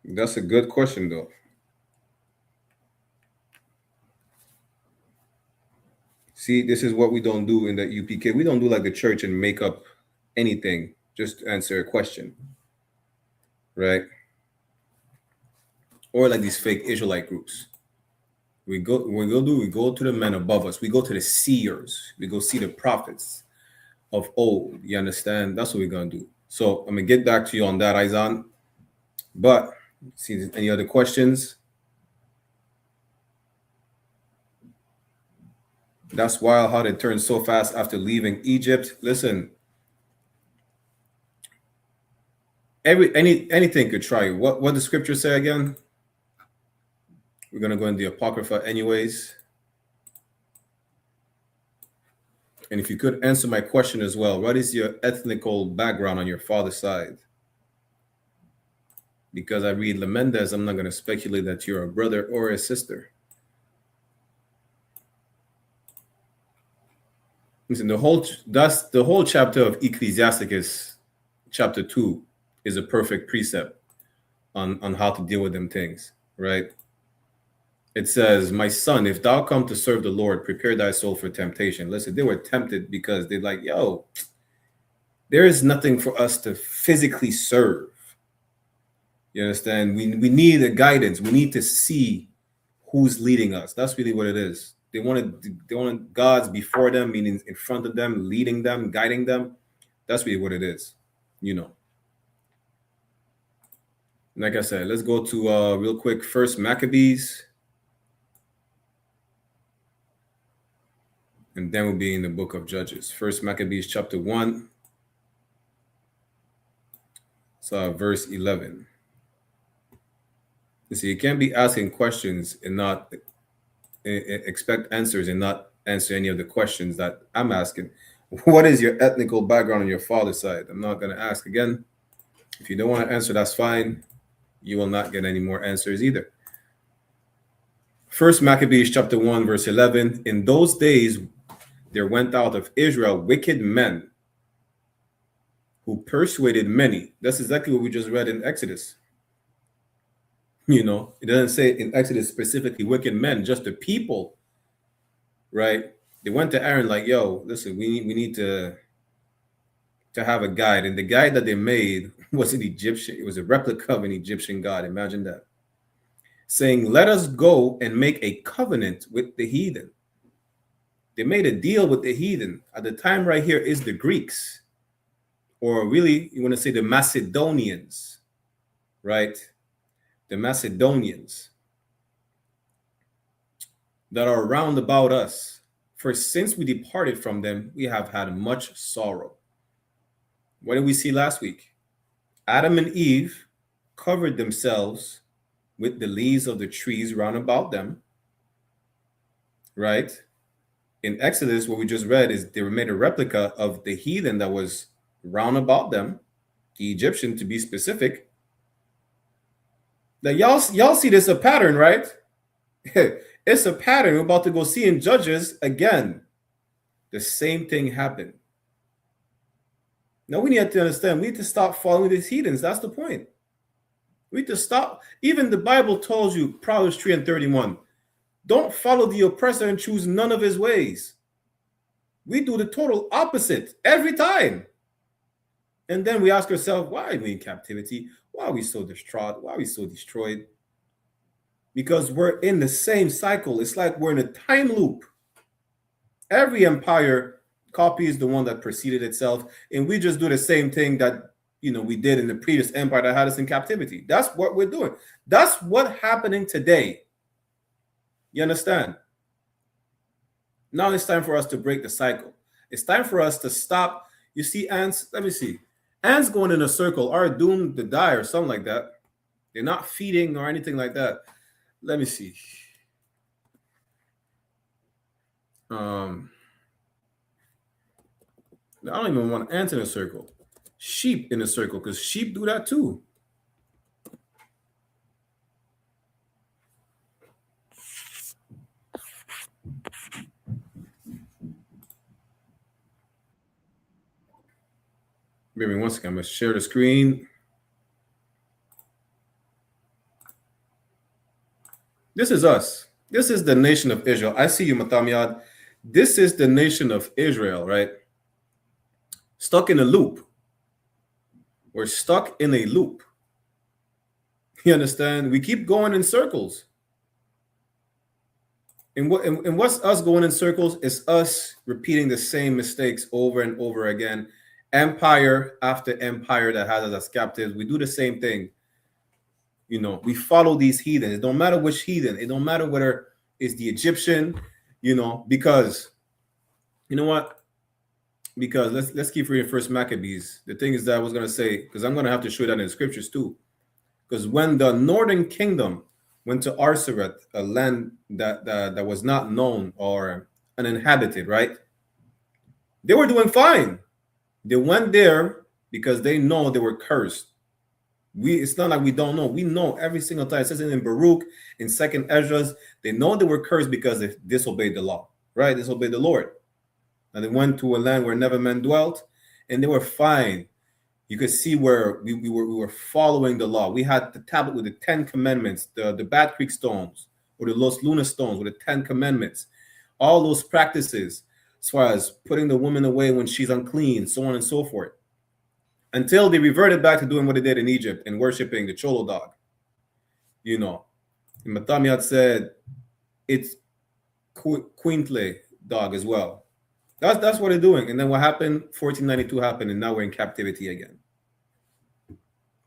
H: That's a good question, though. See, this is what we don't do in the UPK. We don't do like the church and make up anything just to answer a question, right? Or like these fake Israelite groups. We go to the men above us. We go to the seers. We go see the prophets of old. You understand? That's what we're gonna do. So I'm gonna get back to you on that, Izan. But see, any other questions? That's wild how they turned so fast after leaving Egypt. Listen, anything could try. What the scripture say again? We're gonna go in the Apocrypha anyways. And if you could answer my question as well, what is your ethnical background on your father's side? Because I read Lamendez, I'm not going to speculate that you're a brother or a sister. Listen, the whole chapter of Ecclesiasticus, chapter 2, is a perfect precept on how to deal with them things, right? It says, my son, if thou come to serve the Lord, prepare thy soul for temptation. Listen, they were tempted because they're like, yo, there is nothing for us to physically serve. You understand? We need a guidance. We need to see who's leading us. That's really what it is. They wanted gods before them, meaning in front of them, leading them, guiding them. That's really what it is, you know. Like I said, let's go to real quick. First Maccabees. And then we'll be in the book of Judges. First Maccabees chapter 1. So verse 11. You see, you can't be asking questions and not expect answers and not answer any of the questions that I'm asking. What is your ethnical background on your father's side? I'm not going to ask again. If you don't want to answer, that's fine. You will not get any more answers either. First Maccabees chapter 1, verse 11. In those days, there went out of Israel wicked men who persuaded many. That's exactly what we just read in Exodus. You know, it doesn't say in Exodus specifically wicked men, just the people, right? They went to Aaron like, yo, listen, we need to have a guide. And the guide that they made was an Egyptian. It was a replica of an Egyptian god. Imagine that. Saying, let us go and make a covenant with the heathen. They made a deal with the heathen. At the time right here is the Greeks, or really you want to say the Macedonians, right? The Macedonians that are round about us. For since we departed from them, we have had much sorrow. What did we see last week? Adam and Eve covered themselves with the leaves of the trees round about them, right? In Exodus, what we just read is they were made a replica of the heathen that was round about them, the Egyptian to be specific. Now y'all see this a pattern, right? It's a pattern. We're about to go see in Judges again. The same thing happened. Now we need to understand, we need to stop following these heathens. That's the point. We need to stop. Even the Bible tells you, Proverbs 3:31, don't follow the oppressor and choose none of his ways. We do the total opposite every time. And then we ask ourselves, why are we in captivity? Why are we so distraught? Why are we so destroyed? Because we're in the same cycle. It's like we're in a time loop. Every empire copies the one that preceded itself, and we just do the same thing that we did in the previous empire that had us in captivity. That's what we're doing. That's what's happening today. You understand? Now it's time for us to break the cycle. It's time for us to stop. You see, ants, let me see. Ants going in a circle are doomed to die or something like that. They're not feeding or anything like that. Let me see. I don't even want ants in a circle. Sheep in a circle, because sheep do that too. Give me 1 second. I'm going to share the screen. This is us. This is the nation of Israel. I see you, Matamiad. This is the nation of Israel, right? Stuck in a loop. We're stuck in a loop. You understand? We keep going in circles. And what's us going in circles is us repeating the same mistakes over and over again. Empire after empire that has us as captives. We do the same thing. You know, we follow these heathens. It don't matter which heathen. It don't matter whether it's the Egyptian, you know, because you know what? Because let's keep reading First Maccabees. The thing is that I was gonna say, because I'm gonna have to show that in the scriptures too. Because when the northern kingdom went to Arsaret, a land that was not known or uninhabited, right? They were doing fine. They went there because they know they were cursed. It's not like we don't know. We know every single time. It says it in Baruch, in Second Ezra, they know they were cursed because they disobeyed the law, right? Disobeyed the Lord. And they went to a land where never men dwelt, and they were fine. You could see where we were following the law. We had the tablet with the 10 commandments, the Bat Creek stones, or the Los Luna stones with the 10 commandments. All those practices, as far as putting the woman away when she's unclean, so on and so forth. Until they reverted back to doing what they did in Egypt and worshiping the Cholo dog. You know, and Matamiat said it's Quintle dog as well. That's what they're doing. And then what happened? 1492 happened, and now we're in captivity again.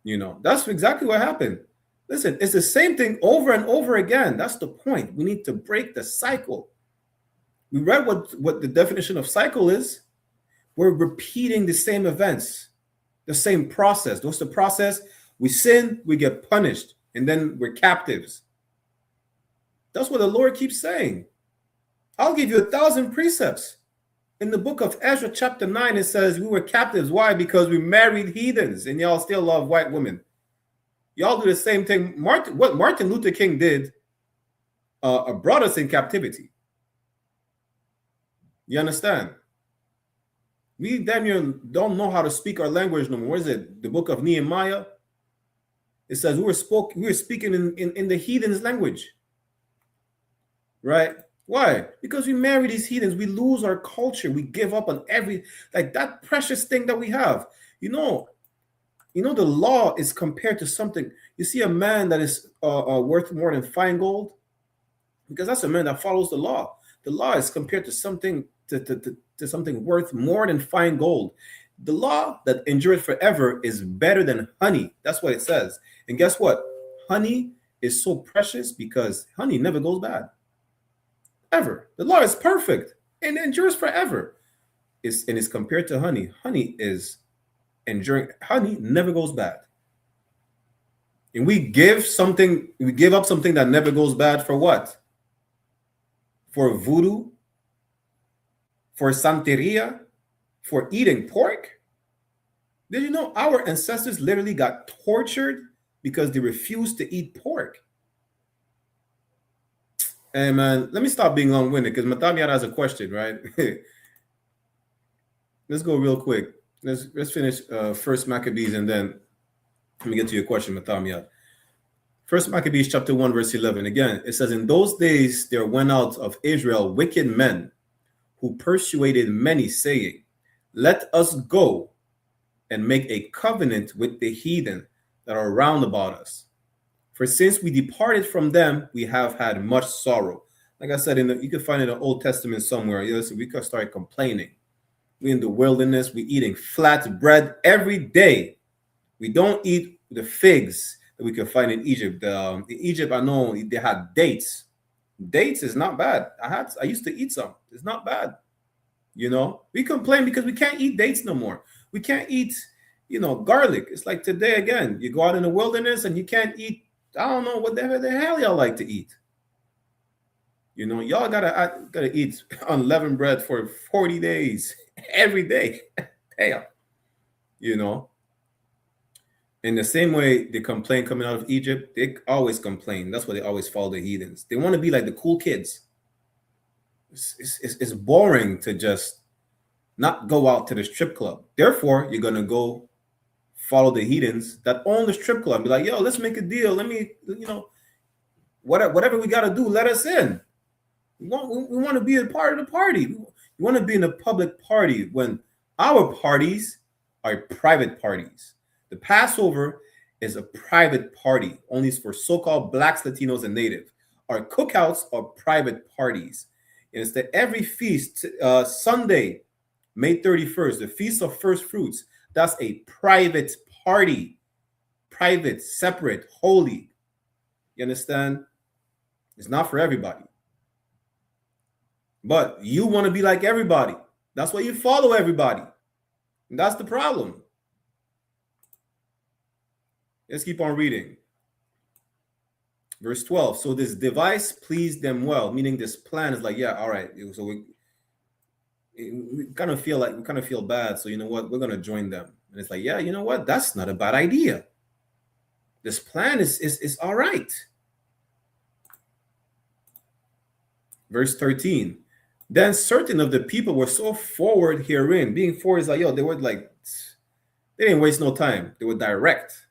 H: You know, that's exactly what happened. Listen, it's the same thing over and over again. That's the point. We need to break the cycle. We read what the definition of cycle is. We're repeating the same events. The same process. What's the process? We sin, we get punished, and then we're captives. That's what the Lord keeps saying. I'll give you 1,000 precepts. In the book of Ezra, chapter 9, it says we were captives. Why? Because we married heathens, and y'all still love white women. Y'all do the same thing. What Martin Luther King did brought us in captivity. You understand? We damn near don't know how to speak our language no more. What is it? The book of Nehemiah. It says we were speaking in the heathens' language. Right? Why? Because we marry these heathens. We lose our culture. We give up on like that precious thing that we have. You know, the law is compared to something. You see a man that is worth more than fine gold, because that's a man that follows the law. The law is compared to something to something worth more than fine gold. The law that endureth forever is better than honey. That's what it says. And guess what? Honey is so precious because honey never goes bad. Ever. The law is perfect and endures forever. It's compared to honey. Honey is enduring. Honey never goes bad. And we give up something that never goes bad for what? For voodoo? For Santeria? For eating pork? Did you know our ancestors literally got tortured because they refused to eat pork? Hey man, let me stop being long-winded because Matamiat has a question, right? Let's go real quick. Let's finish First Maccabees and then let me get to your question, Matamiat. First Maccabees chapter 1, verse 11. Again, it says, in those days there went out of Israel wicked men who persuaded many, saying, let us go and make a covenant with the heathen that are round about us. For since we departed from them, we have had much sorrow. Like I said, you can find in the Old Testament somewhere. We could start complaining. We in the wilderness, we eating flat bread every day. We don't eat the figs that we can find in Egypt. In Egypt, I know they had dates. Dates is not bad. I used to eat some. It's not bad. We complain because we can't eat dates no more. We can't eat, garlic. It's like today again. You go out in the wilderness and you can't eat. I don't know what the hell y'all like to eat. Y'all gotta eat unleavened bread for 40 days every day. Damn. In the same way they complain coming out of Egypt, they always complain. That's why they always follow the heathens. They want to be like the cool kids. It's boring to just not go out to the strip club. Therefore, you're going to go follow the heathens that own the strip club and be like, yo, let's make a deal. Let me, whatever we got to do, let us in. We want to be a part of the party. We want to be in a public party when our parties are private parties. The Passover is a private party, only for so-called blacks, Latinos, and Native. Our cookouts are private parties. And it's that every feast, Sunday, May 31st, the Feast of First Fruits, that's a private party. Private, separate, holy. You understand? It's not for everybody. But you want to be like everybody. That's why you follow everybody. And that's the problem. Let's keep on reading. Verse 12. So this device pleased them well, meaning this plan is like, yeah, all right. So we kind of feel bad. So you know what? We're going to join them. And it's like, yeah, you know what? That's not a bad idea. This plan is all right. Verse 13. Then certain of the people were so forward herein. Being forward is like, yo, they didn't waste no time. They were direct.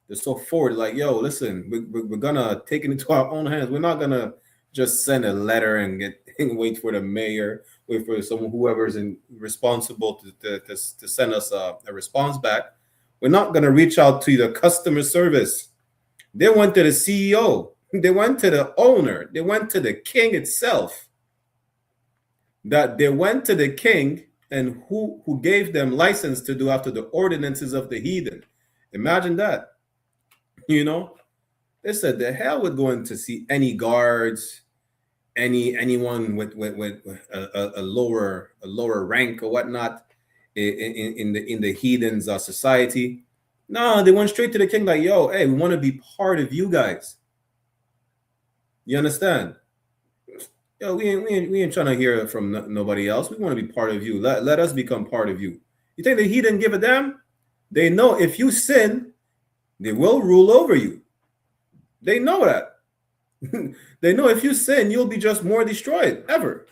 H: They're so forward, like, yo, listen, we're gonna take it into our own hands. We're not gonna just send a letter and wait for the mayor, wait for whoever's responsible to send us a response back. We're not gonna reach out to the customer service. They went to the CEO. They went to the owner. They went to the king itself. That they went to the king and who gave them license to do after the ordinances of the heathen. Imagine that. They said the hell with going to see any guards, anyone with a lower rank or whatnot in the heathens society. No, they went straight to the king like, yo, hey, we want to be part of you guys. You understand? Yo, we ain't trying to hear from nobody else. We want to be part of you. Let us become part of you. You think the heathen give a damn? They know if you sin, they will rule over you. They know that. They know if you sin, you'll be just more destroyed ever.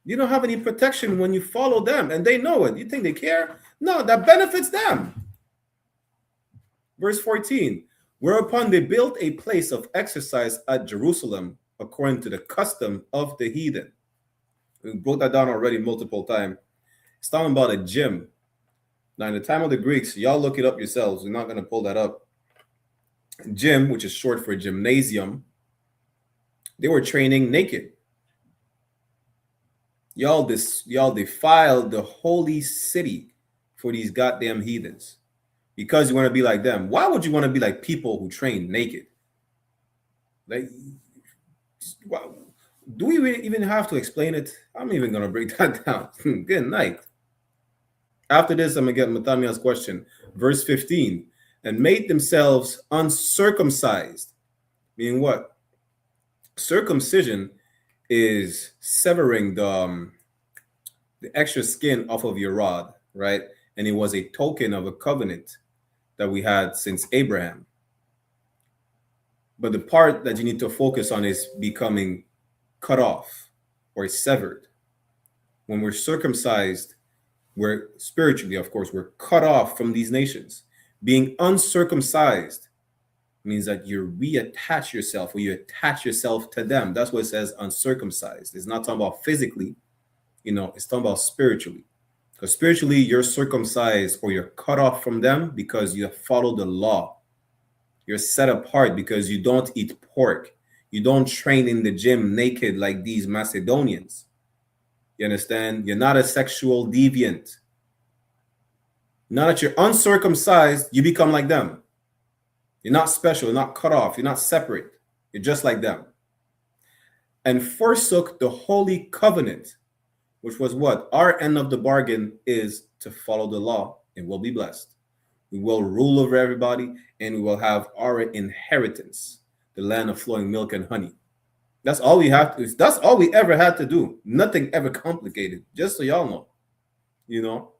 H: You don't have any protection when you follow them, and they know it. You think they care? No, that benefits them. Verse 14, whereupon they built a place of exercise at Jerusalem according to the custom of the heathen. We broke that down already multiple times. It's talking about a gym. Now, in the time of the Greeks, y'all look it up yourselves. We're not going to pull that up. Gym, which is short for gymnasium, they were training naked. Y'all defiled the holy city for these goddamn heathens because you want to be like them. Why would you want to be like people who train naked? Like, do we really even have to explain it? I'm even going to break that down. Good night. After this, I'm going to get Matamia's question. Verse 15. And made themselves uncircumcised. Meaning what? Circumcision is severing the extra skin off of your rod, right? And it was a token of a covenant that we had since Abraham. But the part that you need to focus on is becoming cut off or severed. When we're circumcised, we're spiritually, of course, we're cut off from these nations. Being uncircumcised means that you reattach yourself or you attach yourself to them. That's what it says uncircumcised. It's not talking about physically, it's talking about spiritually. Because spiritually, you're circumcised or you're cut off from them because you follow the law. You're set apart because you don't eat pork. You don't train in the gym naked like these Macedonians. You understand? You're not a sexual deviant. Now that you're uncircumcised, you become like them. You're not special. You're not cut off. You're not separate. You're just like them. and forsook the holy covenant, which was what? Our end of the bargain is to follow the law and we'll be blessed. We will rule over everybody and we will have our inheritance, the land of flowing milk and honey. That's all we have to, that's all we ever had to do. Nothing ever complicated, just so y'all know, you know,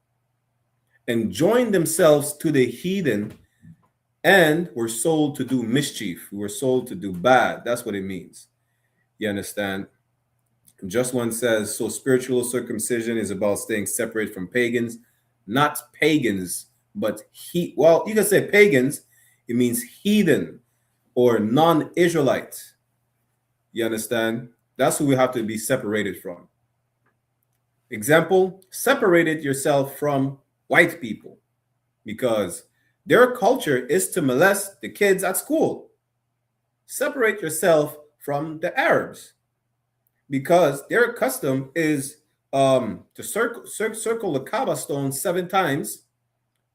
H: and joined themselves to the heathen and were sold to do mischief. We were sold to do bad. That's what it means. You understand? Just one says, so spiritual circumcision is about staying separate from pagans, not pagans, but well, you can say pagans. It means heathen or non-Israelite. You understand? That's who we have to be separated from. Example, separated yourself from white people because their culture is to molest the kids at school. Separate yourself from the Arabs because their custom is to circle the Kaaba stone 7 times,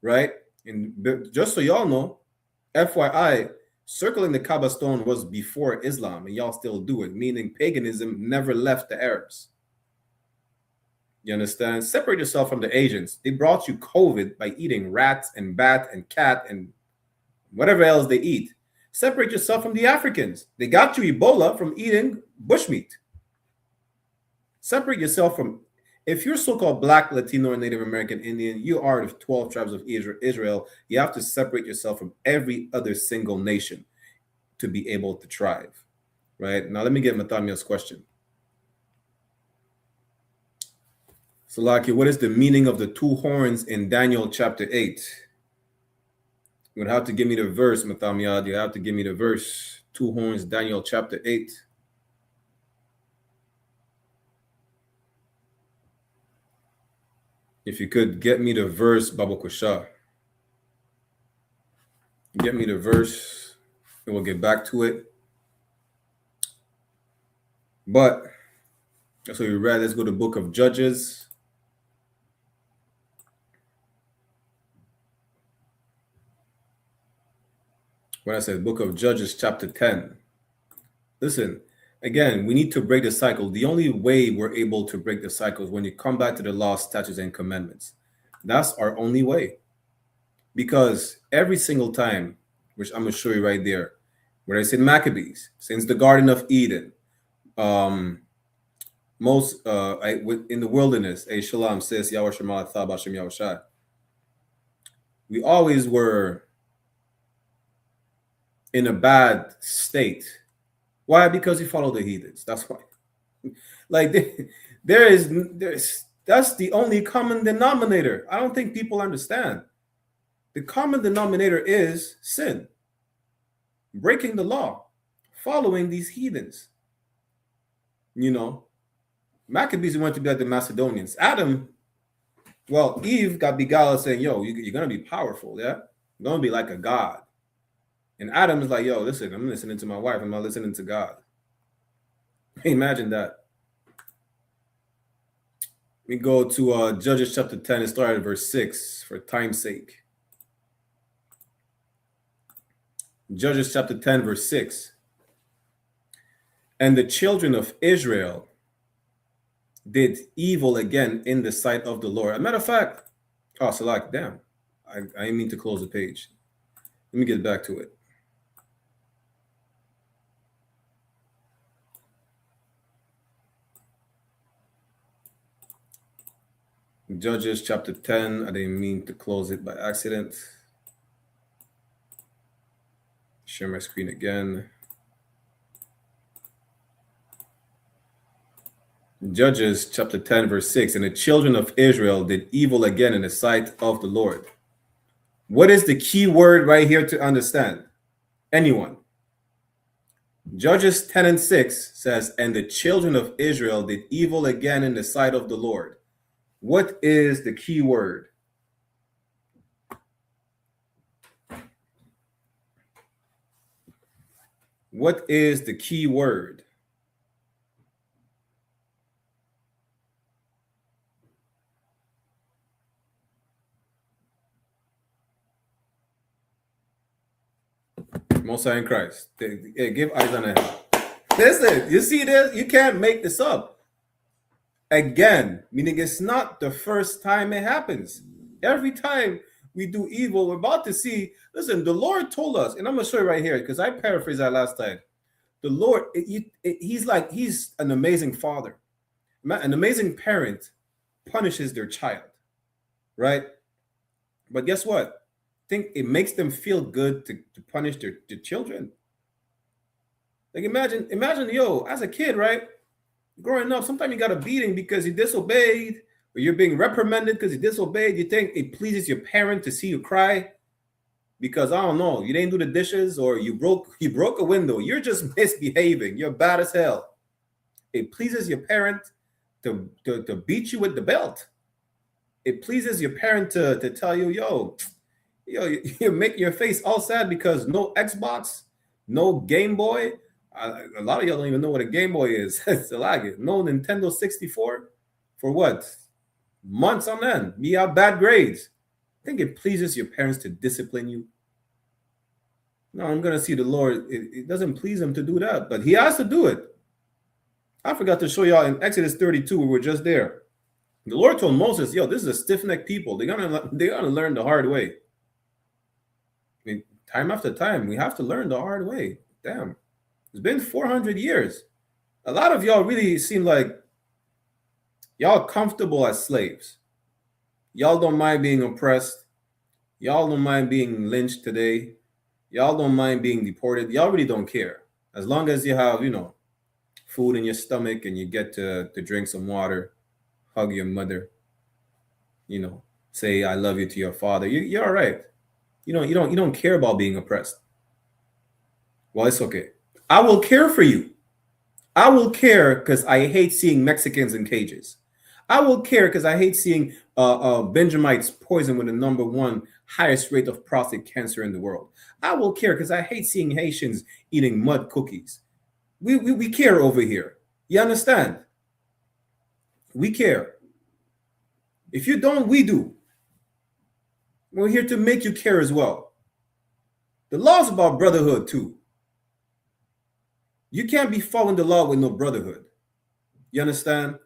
H: right? And just so y'all know, FYI, circling the Kaaba stone was before Islam, and y'all still do it, meaning paganism never left the Arabs. You understand? Separate yourself from the Asians. They brought you COVID by eating rats and bat and cat and whatever else they eat. Separate yourself from the Africans. They got you Ebola from eating bushmeat. Separate yourself from, if you're so-called Black, Latino, and Native American Indian, you are the 12 tribes of Israel. You have to separate yourself from every other single nation to be able to thrive, right? Now, let me get Mathamia's question. Salaki, what is the meaning of the 2 horns in Daniel chapter 8? You would have to give me the verse, Mathamia. You have to give me the verse. 2 horns, Daniel chapter 8. If you could get me the verse, Baba Kusha. Get me the verse, and we'll get back to it. But that's what we read. Let's go to the book of Judges. When I said book of Judges, chapter 10. Listen, again, we need to break the cycle. The only way we're able to break the cycle is when you come back to the law, statutes, and commandments. That's our only way. Because every single time, which I'm going to show you right there, where I said Maccabees, since the Garden of Eden, in the wilderness, SHALAM says, Yahweh Shema Atha B'Shem Yahweh Shai. We always were in a bad state. Why? Because you follow the heathens. That's why. Like that's the only common denominator. I don't think people understand. The common denominator is sin, breaking the law, following these heathens. You know, Maccabees went to be like the Macedonians. Eve got beguiled saying, yo, you're going to be powerful, yeah? You're going to be like a god. And Adam is like, yo, listen, I'm listening to my wife. I'm not listening to God. Imagine that. We go to Judges chapter 10 and start at verse 6 for time's sake. Judges chapter 10, verse 6. And the children of Israel did evil again in the sight of the Lord. As a matter of fact, Salak, damn. I didn't mean to close the page. Let me get back to it. Judges chapter 10. I didn't mean to close it by accident. Share my screen again. Judges chapter 10, verse 6. And the children of Israel did evil again in the sight of the Lord. What is the key word right here to understand? Anyone? Judges 10 and 6 says, and the children of Israel did evil again in the sight of the Lord. What is the key word? What is the key word? Most High in Christ. Give eyes on it. Listen, you see this? You can't make this up. Again, meaning it's not the first time it happens. Every time we do evil, we're about to see. Listen, the Lord told us, and I'm going to show you right here because I paraphrased that last time. The Lord, he's an amazing father. An amazing parent punishes their child, right? But guess what? I think it makes them feel good to punish their children. Like imagine, yo, as a kid, right? Growing up, sometimes you got a beating because you disobeyed, or you're being reprimanded because you disobeyed. You think it pleases your parent to see you cry because, I don't know, you didn't do the dishes or you broke a window. You're just misbehaving. You're bad as hell. It pleases your parent to beat you with the belt. It pleases your parent to tell you, yo, you make your face all sad because no Xbox, no Game Boy. A lot of y'all don't even know what a Game Boy is. It's like it. No Nintendo 64 for what? Months on end. You have bad grades. I think it pleases your parents to discipline you. No, I'm going to see the Lord. It doesn't please him to do that, but he has to do it. I forgot to show y'all in Exodus 32, we were just there. The Lord told Moses, yo, this is a stiff-necked people. They're gonna learn the hard way. I mean, time after time, we have to learn the hard way. Damn. It's been 400 years. A lot of y'all really seem like y'all comfortable as slaves. Y'all don't mind being oppressed. Y'all don't mind being lynched today. Y'all don't mind being deported. Y'all really don't care. As long as you have, food in your stomach and you get to drink some water, hug your mother, say I love you to your father. You're all right. You don't care about being oppressed. Well, it's okay. I will care for you. I will care because I hate seeing Mexicans in cages. I will care because I hate seeing Benjamites poisoned with the #1 highest rate of prostate cancer in the world. I will care because I hate seeing Haitians eating mud cookies. We care over here. You understand? We care. If you don't, we do. We're here to make you care as well. The law's about brotherhood too. You can't be following the law with no brotherhood. You understand?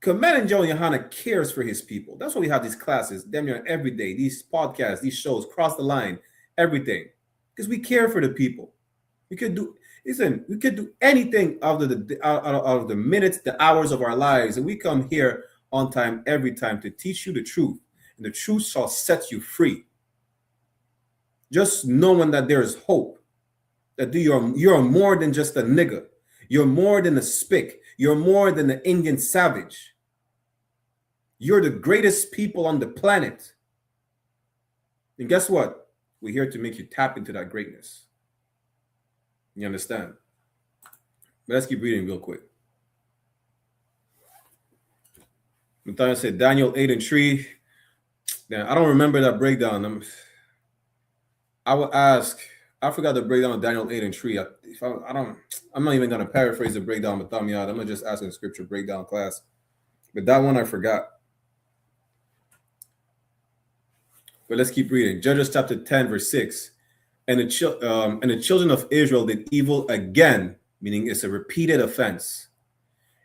H: Commanding Joe YAHANNA cares for his people. That's why we have these classes, damn near every day, these podcasts, these shows, cross the line, everything. Because we care for the people. We could do anything out of the minutes, the hours of our lives, and we come here on time, every time, to teach you the truth. And the truth shall set you free. Just knowing that there is hope. That you're more than just a nigger. You're more than a spick. You're more than an Indian savage. You're the greatest people on the planet. And guess what? We're here to make you tap into that greatness. You understand? But let's keep reading real quick. Matthias said Daniel 8:3. Now, I don't remember that breakdown. I will ask. I forgot the breakdown of Daniel 8:3. I'm not even gonna paraphrase the breakdown, but I'm gonna just ask in scripture breakdown class. But that one I forgot. But let's keep reading. Judges chapter 10, verse 6. And the children of Israel did evil again, meaning it's a repeated offense,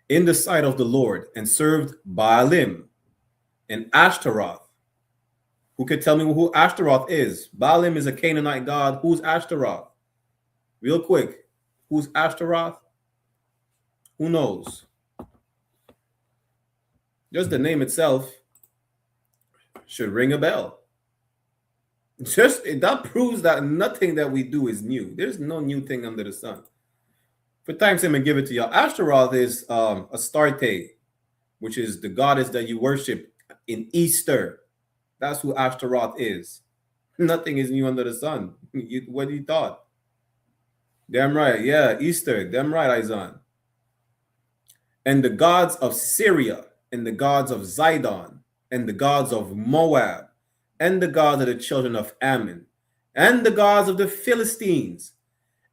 H: in the sight of the Lord, and served Baalim and Ashtaroth. Who could tell me who Ashtaroth is? Baalim is a Canaanite god. Who's Ashtaroth? Real quick. Who's Ashtaroth? Who knows? Just the name itself should ring a bell. Just that proves that nothing that we do is new. There's no new thing under the sun. For time's sake, I'm gonna give it to y'all. Ashtaroth is Astarte, which is the goddess that you worship in Easter. That's who Ashtaroth is. Nothing is new under the sun. What you thought? Damn right. Yeah, Easter. Damn right, Izan. And the gods of Syria, and the gods of Zidon, and the gods of Moab, and the gods of the children of Ammon, and the gods of the Philistines,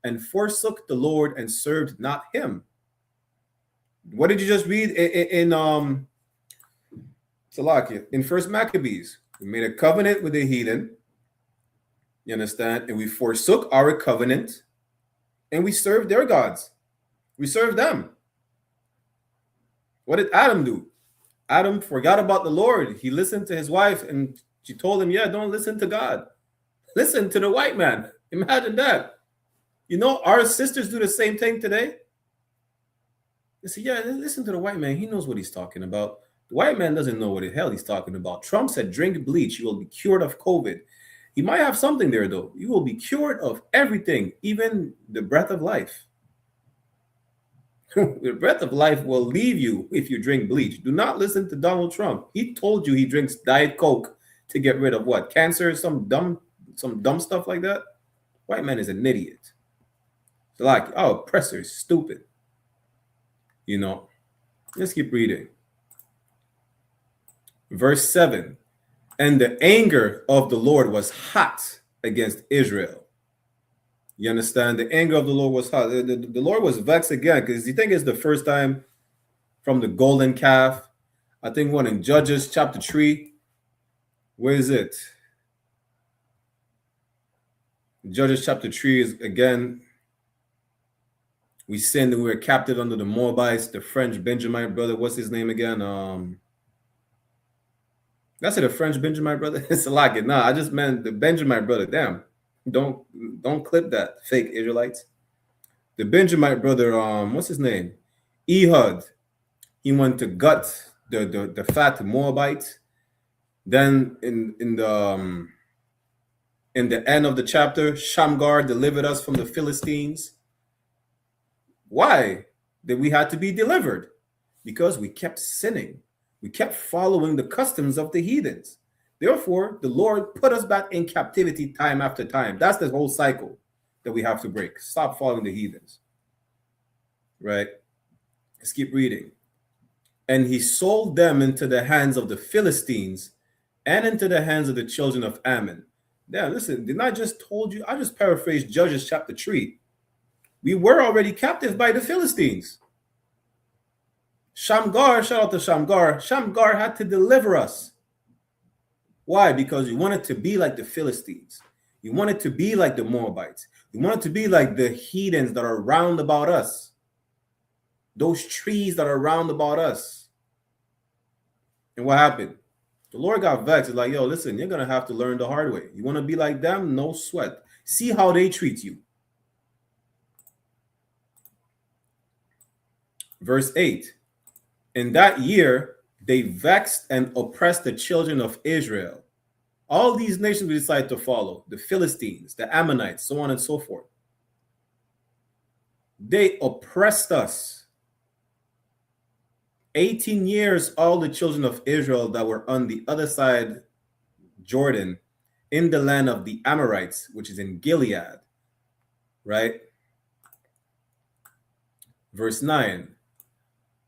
H: and forsook the Lord and served not him. What did you just read in Salakia? In First Maccabees, we made a covenant with the heathen. You understand? And we forsook our covenant, and we served their gods. We serve them. What did Adam do? Adam forgot about the Lord. He listened to his wife and she told him, yeah, don't listen to God. Listen to the white man. Imagine that. You know, our sisters do the same thing today. They say, yeah, listen to the white man. He knows what he's talking about. The white man doesn't know what the hell he's talking about. Trump said, drink bleach. You will be cured of COVID. He might have something there, though. You will be cured of everything, even the breath of life. The breath of life will leave you if you drink bleach. Do not listen to Donald Trump. He told you he drinks Diet Coke to get rid of what? Cancer, some dumb stuff like that. White man is an idiot. It's like, oh, oppressor is stupid. You know, let's keep reading. Verse 7. And the anger of the Lord was hot against Israel. You understand? The anger of the Lord was hot. The Lord was vexed again, because you think it's the first time from the golden calf. I think one in Judges chapter 3. Where is it? Judges chapter 3 is again. We sinned and we were captive under the Moabites, the French Benjamite brother. What's his name again? That's it, a French Benjamite brother. It's a lot. Nah, I just meant the Benjamite brother. Damn. Don't clip that, fake Israelites. The Benjamite brother, what's his name? Ehud. He went to gut the fat Moabite. Then in the end of the chapter, Shamgar delivered us from the Philistines. Why did we have to be delivered? Because we kept sinning. We kept following the customs of the heathens. Therefore, the Lord put us back in captivity time after time. That's the whole cycle that we have to break. Stop following the heathens. Right? Let's keep reading. And he sold them into the hands of the Philistines and into the hands of the children of Ammon. Now, listen, didn't I just told you? I just paraphrased Judges chapter 3. We were already captive by the Philistines. Shamgar, shout out to Shamgar. Shamgar had to deliver us. Why? Because you wanted to be like the Philistines. You wanted to be like the Moabites. You wanted to be like the heathens that are round about us. Those trees that are round about us. And what happened? The Lord got vexed. It's like, yo, listen, you're going to have to learn the hard way. You want to be like them? No sweat. See how they treat you. Verse 8. In that year, they vexed and oppressed the children of Israel. All these nations we decided to follow, the Philistines, the Ammonites, so on and so forth. They oppressed us. 18 years, all the children of Israel that were on the other side, Jordan, in the land of the Amorites, which is in Gilead, right? Verse 9.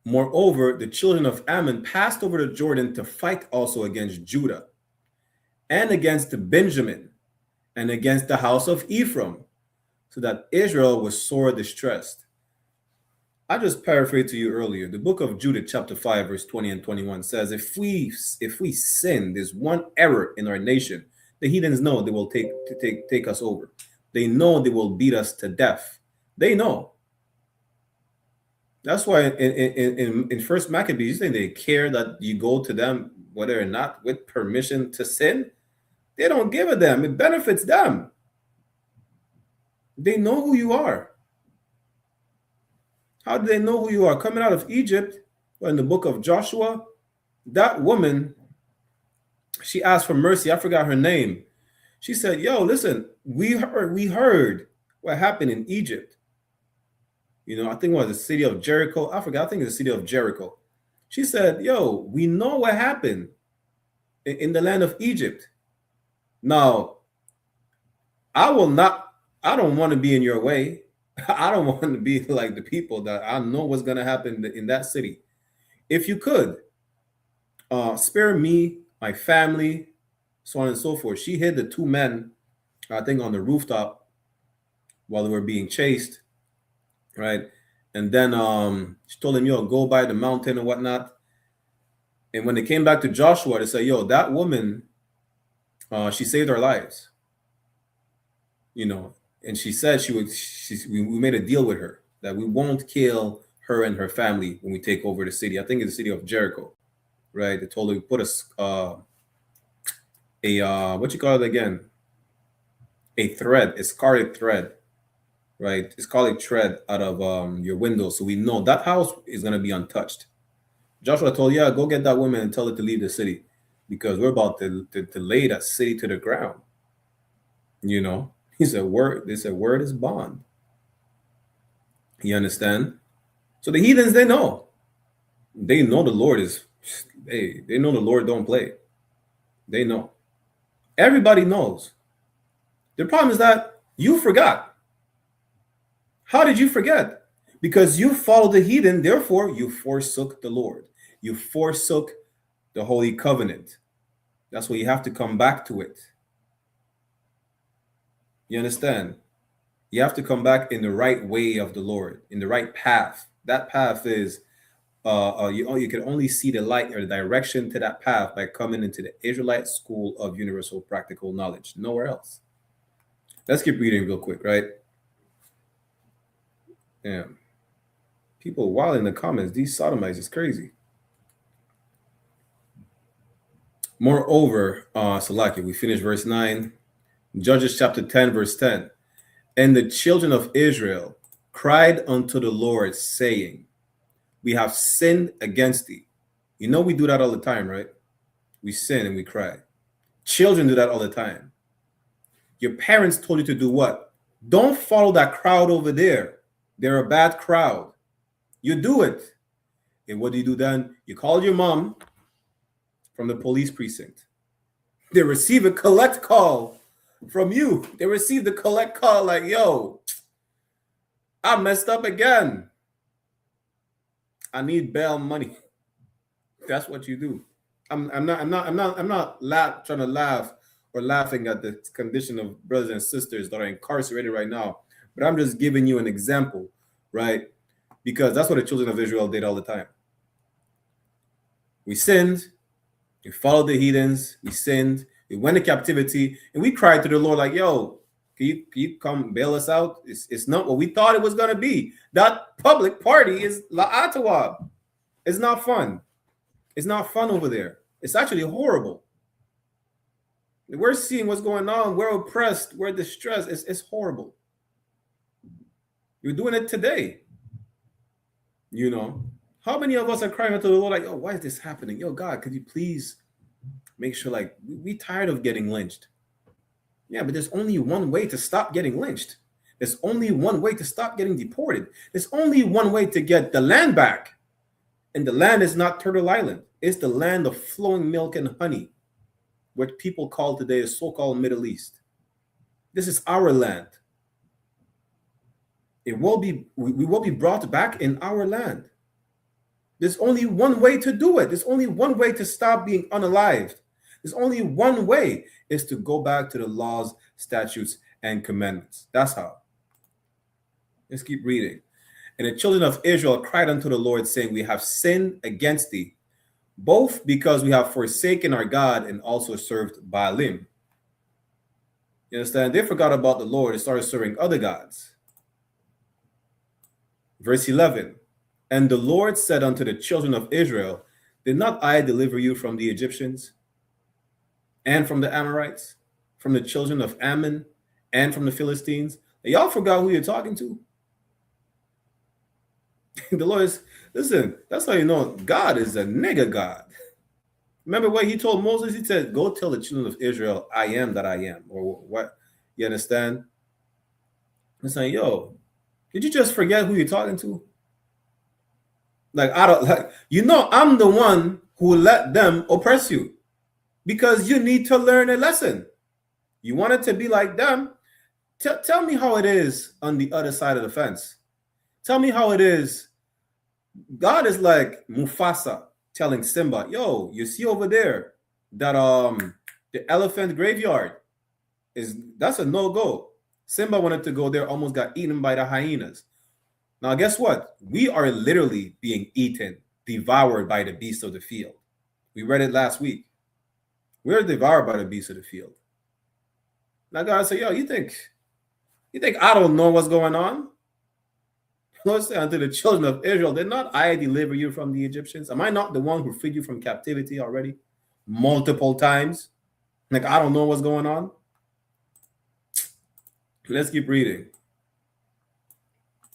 H: Moreover, the children of Ammon passed over the Jordan to fight also against Judah and against Benjamin and against the house of Ephraim, so that Israel was sore distressed. I just paraphrased to you earlier. The book of Judah, chapter 5, verse 20 and 21 says, if we sin, there's one error in our nation, the heathens know they will take us over. They know they will beat us to death. They know. That's why in First Maccabees, you think they care that you go to them, whether or not with permission to sin? They don't give a damn. It benefits them. They know who you are. How do they know who you are? Coming out of Egypt, or in the book of Joshua, that woman, she asked for mercy. I forgot her name. She said, yo, listen, we heard what happened in Egypt. You know, I think it was the city of Jericho. I forgot. I think it's the city of Jericho. She said, yo, we know what happened in the land of Egypt. Now, I don't want to be in your way. I don't want to be like the people that I know what's going to happen in that city. If you could, spare me, my family, so on and so forth. She hid the two men, I think, on the rooftop while they were being chased. Right. And then she told him, yo, go by the mountain and whatnot. And when they came back to Joshua, they said, yo, that woman, she saved our lives. You know, and she said we made a deal with her. that we won't kill her and her family when we take over the city. I think it's the city of Jericho, right? They told her we put what you call it again? A thread, a scarlet thread, right? A scarlet thread out of your window, so we know that house is gonna be untouched. Joshua told, yeah, go get that woman and tell her to leave the city because we're about to lay that city to the ground. You know, he said, word, they said, word is bond. You understand? So the heathens, they know. They know the Lord is, they know the Lord don't play. They know. Everybody knows. The problem is that you forgot. How did you forget? Because you followed the heathen, therefore you forsook the Lord. You forsook the Holy Covenant. That's why you have to come back to it. You understand? You have to come back in the right way of the Lord, in the right path. That path is, you can only see the light or the direction to that path by coming into the Israelite school of universal practical knowledge. Nowhere else. Let's keep reading real quick, right? Yeah. People wild in the comments. These sodomites is crazy. Moreover, Salaki, we finished verse 9. Judges chapter 10, verse 10. And the children of Israel cried unto the Lord, saying, we have sinned against thee. You know we do that all the time, right? We sin and we cry. Children do that all the time. Your parents told you to do what? Don't follow that crowd over there. They're a bad crowd. You do it. And what do you do then? You call your mom from the police precinct. They receive a collect call from you. They receive the collect call like, yo, I messed up again. I need bail money. That's what you do. I'm not trying to laugh or laughing at the condition of brothers and sisters that are incarcerated right now, but I'm just giving you an example, right? Because that's what the children of Israel did all the time. We sinned, we followed the heathens, we sinned, we went to captivity, and we cried to the Lord like, yo, can you come bail us out? It's not what we thought it was going to be. That public party is La'atawab. It's not fun. It's not fun over there. It's actually horrible. We're seeing what's going on. We're oppressed. We're distressed. It's horrible. You're doing it today. You know, how many of us are crying out to the Lord like, oh, why is this happening? Yo, God, could you please make sure, like, we tired of getting lynched. Yeah, but there's only one way to stop getting lynched. There's only one way to stop getting deported. There's only one way to get the land back. And the land is not Turtle Island. It's the land of flowing milk and honey, what people call today the so-called Middle East. This is our land. We will be brought back in our land. There's only one way to do it. There's only one way to stop being unalived. There's only one way, is to go back to the laws, statutes, and commandments. That's how. Let's keep reading. And the children of Israel cried unto the Lord, saying, we have sinned against thee, both because we have forsaken our God and also served Baalim. You understand? They forgot about the Lord and started serving other gods. Verse 11. And the Lord said unto the children of Israel, did not I deliver you from the Egyptians and from the Amorites, from the children of Ammon and from the Philistines? And y'all forgot who you're talking to. The Lord is, listen, that's how you know God is a nigga God. Remember what he told Moses? He said, go tell the children of Israel, I am that I am. Or what? You understand? It's like, yo, did you just forget who you're talking to? Like, I don't, like, you know, I'm the one who let them oppress you because you need to learn a lesson. You want it to be like them? Tell me how it is on the other side of the fence. Tell me how it is. God is like Mufasa telling Simba, yo, you see over there that the elephant graveyard that's a no-go. Simba wanted to go there, almost got eaten by the hyenas. Now, guess what? We are literally being eaten, devoured by the beasts of the field. We read it last week. We're devoured by the beasts of the field. Now God said, yo, you think I don't know what's going on? Lord said unto the children of Israel, did not I deliver you from the Egyptians? Am I not the one who freed you from captivity already? Multiple times? Like, I don't know what's going on. Let's keep reading.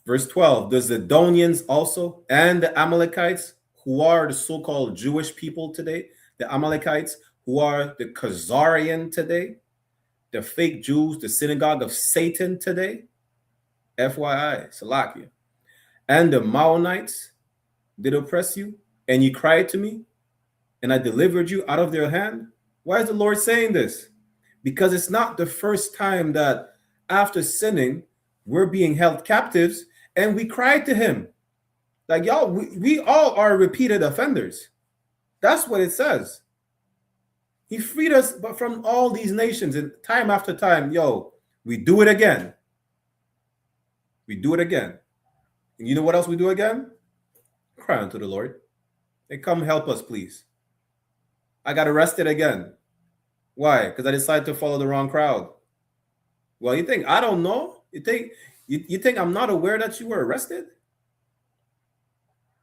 H: Verse 12, the Zidonians also and the Amalekites, who are the so-called Jewish people today, the Amalekites, who are the Khazarian today, the fake Jews, the synagogue of Satan today, FYI, Salakia, and the Maonites did oppress you, and you cried to me, and I delivered you out of their hand. Why is the Lord saying this? Because it's not the first time that after sinning, we're being held captives, and we cried to him. Like, y'all, we all are repeated offenders. That's what it says. He freed us from all these nations, and time after time, we do it again. We do it again. And you know what else we do again? Cry unto the Lord. Hey, come help us, please. I got arrested again. Why? Because I decided to follow the wrong crowd. Well, you think I don't know? You think I'm not aware that you were arrested?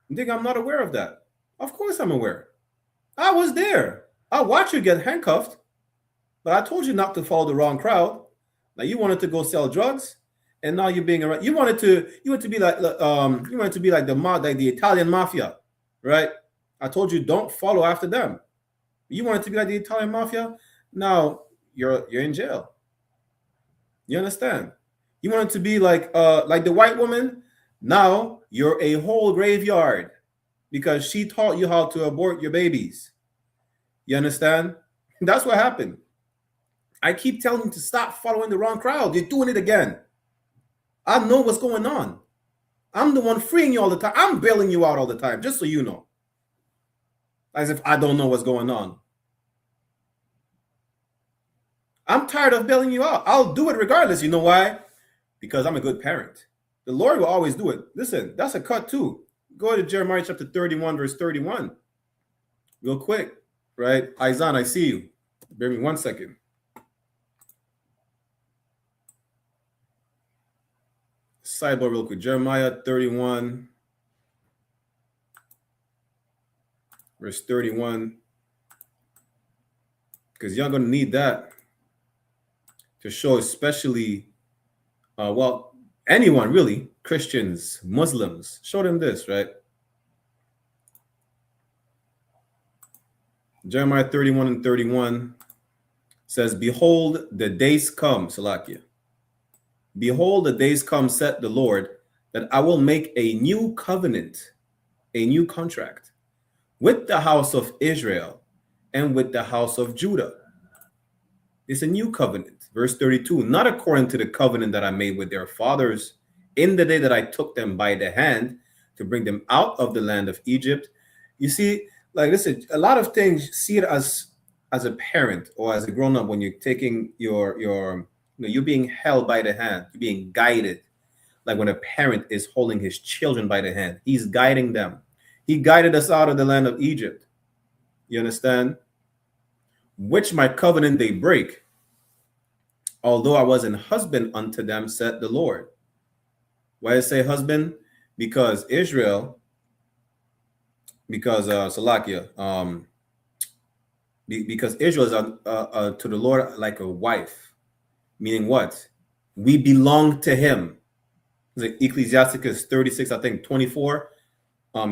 H: You think I'm not aware of that? Of course I'm aware. I was there. I watched you get handcuffed, but I told you not to follow the wrong crowd. Now you wanted to go sell drugs, and now you're being arrested. You wanted to be like the Italian mafia, right? I told you don't follow after them. You wanted to be like the Italian mafia. Now you're in jail. You understand? You wanted to be like the white woman. Now you're a whole graveyard because she taught you how to abort your babies. You understand? That's what happened. I keep telling you to stop following the wrong crowd. You're doing it again. I know what's going on. I'm the one freeing you all the time. I'm bailing you out all the time, just so you know. As if I don't know what's going on. I'm tired of bailing you out. I'll do it regardless. You know why? Because I'm a good parent. The Lord will always do it. Listen, that's a cut too. Go to Jeremiah chapter 31, verse 31. Real quick, right? Izan, I see you. Bear me 1 second. Sidebar real quick. Jeremiah 31, verse 31. Because y'all going to need that to show especially, anyone really, Christians, Muslims, show them this, right? Jeremiah 31 and 31 says, behold, the days come, Salakia. Behold, the days come, said the Lord, that I will make a new covenant, a new contract with the house of Israel and with the house of Judah. It's a new covenant. Verse 32, not according to the covenant that I made with their fathers in the day that I took them by the hand to bring them out of the land of Egypt. You see, like listen, a lot of things, see it as a parent or as a grown-up when you're taking you're being held by the hand, you're being guided. Like when a parent is holding his children by the hand, he's guiding them. He guided us out of the land of Egypt. You understand? Which my covenant they break, although I was an husband unto them, said the Lord. Why I say husband? Because Israel, because Salakia, because Israel is to the Lord like a wife, meaning what? We belong to him. Ecclesiasticus 36, I think 24.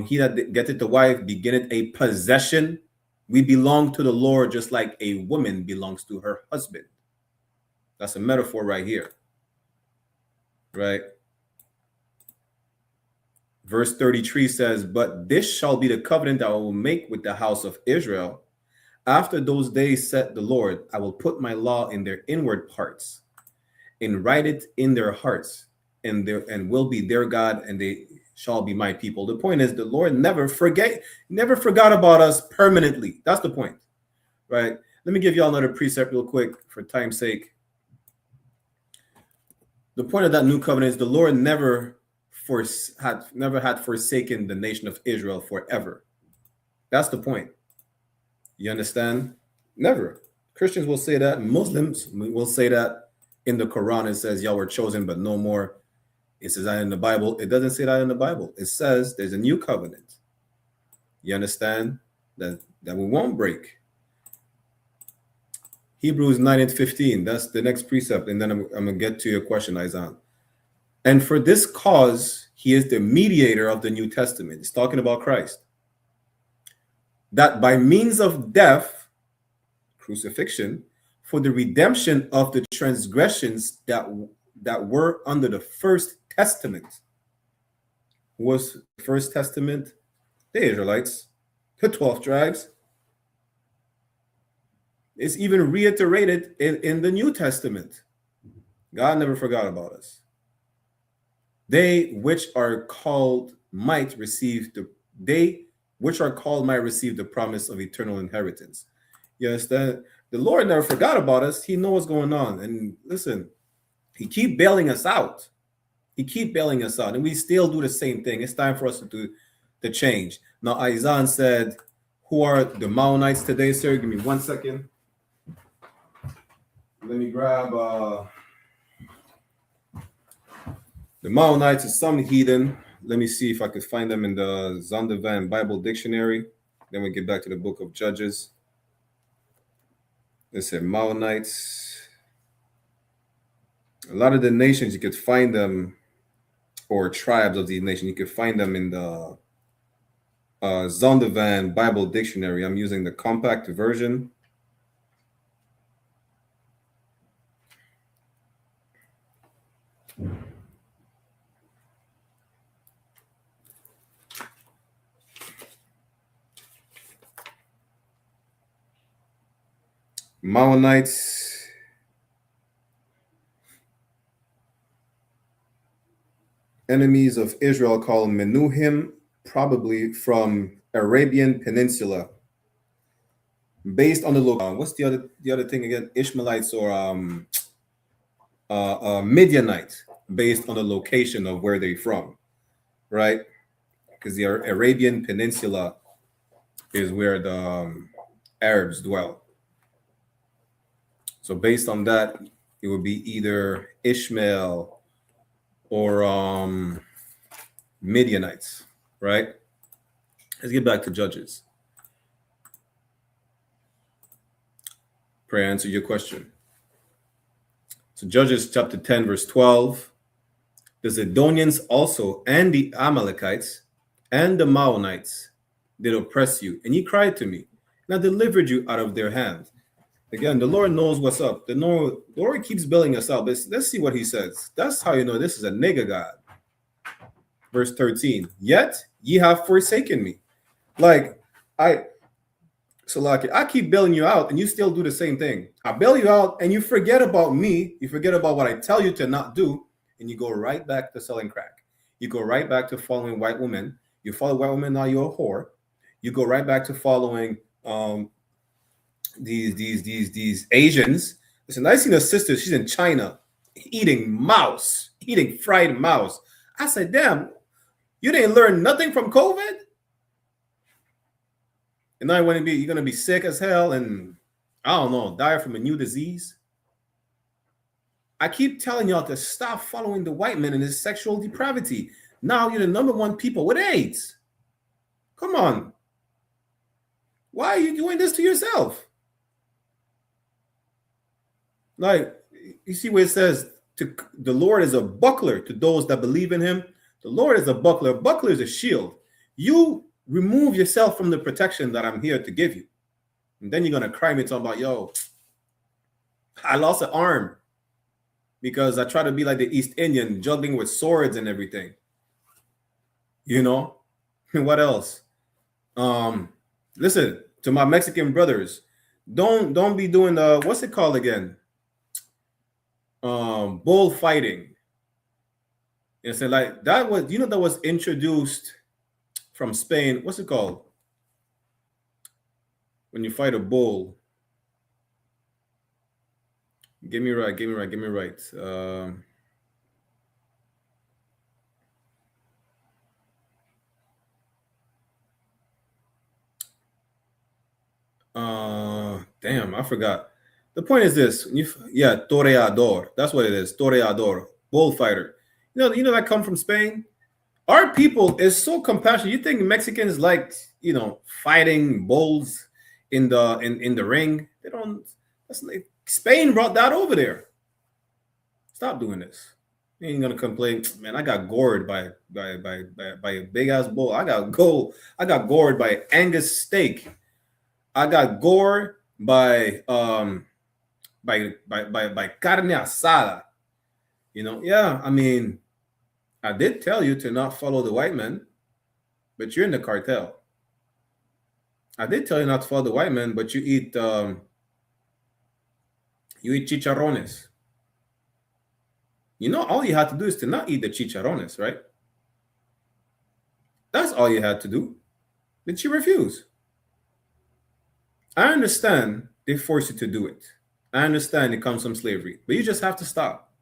H: He that getteth the wife beginneth a possession. We belong to the Lord just like a woman belongs to her husband. That's a metaphor right here. Right? Verse 33 says, but this shall be the covenant that I will make with the house of Israel. After those days, said the Lord, I will put my law in their inward parts and write it in their hearts, and will be their God, and they shall be my people. The point is, the Lord never forgot about us permanently. That's the point, right? Let me give y'all another precept real quick for time's sake. The point of that new covenant is the Lord never had forsaken the nation of Israel forever. That's the point. You understand? Never. Christians will say that. Muslims will say that. In the Quran, it says, y'all were chosen, but no more. It says that in the Bible. It doesn't say that in the Bible. It says there's a new covenant. You understand? That we won't break. Hebrews 9:15. That's the next precept. And then I'm going to get to your question, Isaiah. And for this cause, he is the mediator of the New Testament. It's talking about Christ. That by means of death, crucifixion, for the redemption of the transgressions that were under the first testament. Who was the first testament? The Israelites, the 12 tribes. It's even reiterated in the New Testament. God never forgot about us. They which are called might receive the promise of eternal inheritance. You understand? The Lord never forgot about us. He knows what's going on. And listen, he keep bailing us out. And we still do the same thing. It's time for us to do the change. Now, Isaiah said, who are the Maonites today, sir? Give me 1 second. Let me grab the Maonites is some heathen. Let me see if I could find them in the Zondervan Bible Dictionary. Then we get back to the book of Judges. They said Maonites. A lot of the nations, you could find them, or tribes of these nations, you could find them in the Zondervan Bible Dictionary. I'm using the compact version. Maonites, enemies of Israel, called Menuhim, probably from Arabian Peninsula, based on the local. What's the other thing again? Ishmaelites or Midianite, based on the location of where they're from, right? Because the Arabian Peninsula is where the Arabs dwell. So based on that, it would be either Ishmael or Midianites, right? Let's get back to Judges. Pray I answer your question. So Judges chapter 10, verse 12. The Zidonians also and the Amalekites and the Maonites did oppress you, and ye cried to me, and I delivered you out of their hand. Again, the Lord knows what's up. The Lord keeps building us up. Let's see what he says. That's how you know this is a nigga God. Verse 13. Yet ye have forsaken me. Like, I keep bailing you out and you still do the same thing. I bail you out and you forget about me. You forget about what I tell you to not do. And you go right back to selling crack. You go right back to following white women. You follow white women, now you're a whore. You go right back to following these Asians. Listen, I seen a sister, she's in China eating fried mouse. I said, damn, you didn't learn nothing from COVID? And now you're gonna be sick as hell and I don't know, die from a new disease. I keep telling y'all to stop following the white man and his sexual depravity. Now you're the number one people with AIDS. Come on. Why are you doing this to yourself? Like, you see where it says, the Lord is a buckler to those that believe in him. The Lord is a buckler. A buckler is a shield. You remove yourself from the protection that I'm here to give you. And then you're going to cry me talking about, yo, I lost an arm because I try to be like the East Indian, juggling with swords and everything. You know? What else? Listen, to my Mexican brothers, don't be doing the, what's it called again? Bullfighting. And so like that was, that was introduced from Spain. What's it called? When you fight a bull. Give me right. Damn, I forgot. The point is this. Toreador. That's what it is. Toreador. Bullfighter. You know that come from Spain. Our people is so compassionate. You think Mexicans like, fighting bulls in the ring? They don't. That's like Spain brought that over there. Stop doing this. You ain't gonna complain, man. I got gored by a big ass bull. I got gored by Angus steak. I got gored by carne asada. Yeah. I mean, I did tell you to not follow the white man, but you're in the cartel. I did tell you not to follow the white man, but you eat chicharrones. All you had to do is to not eat the chicharrones, right? That's all you had to do. But you refuse. I understand they force you to do it. I understand it comes from slavery, but you just have to stop.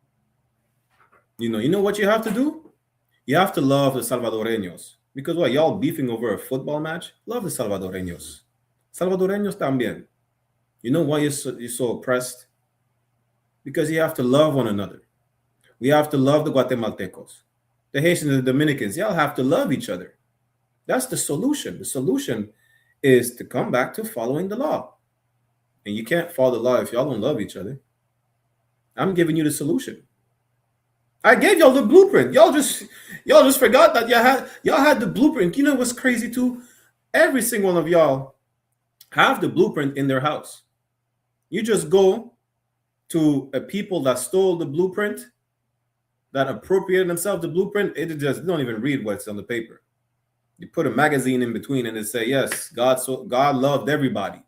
H: You know what you have to do? You have to love the Salvadoreños. Because what, y'all beefing over a football match? Love the Salvadoreños. Salvadoreños también. You know why you're so oppressed? Because you have to love one another. We have to love the Guatemaltecos. The Haitians and the Dominicans, y'all have to love each other. That's the solution. The solution is to come back to following the law. And you can't follow the law if y'all don't love each other. I'm giving you the solution. I gave y'all the blueprint. Y'all just forgot that y'all had the blueprint. You know what's crazy too? Every single one of y'all have the blueprint in their house. You just go to a people that stole the blueprint, that appropriated themselves the blueprint. They don't even read what's on the paper. You put a magazine in between and it say, yes, God loved everybody.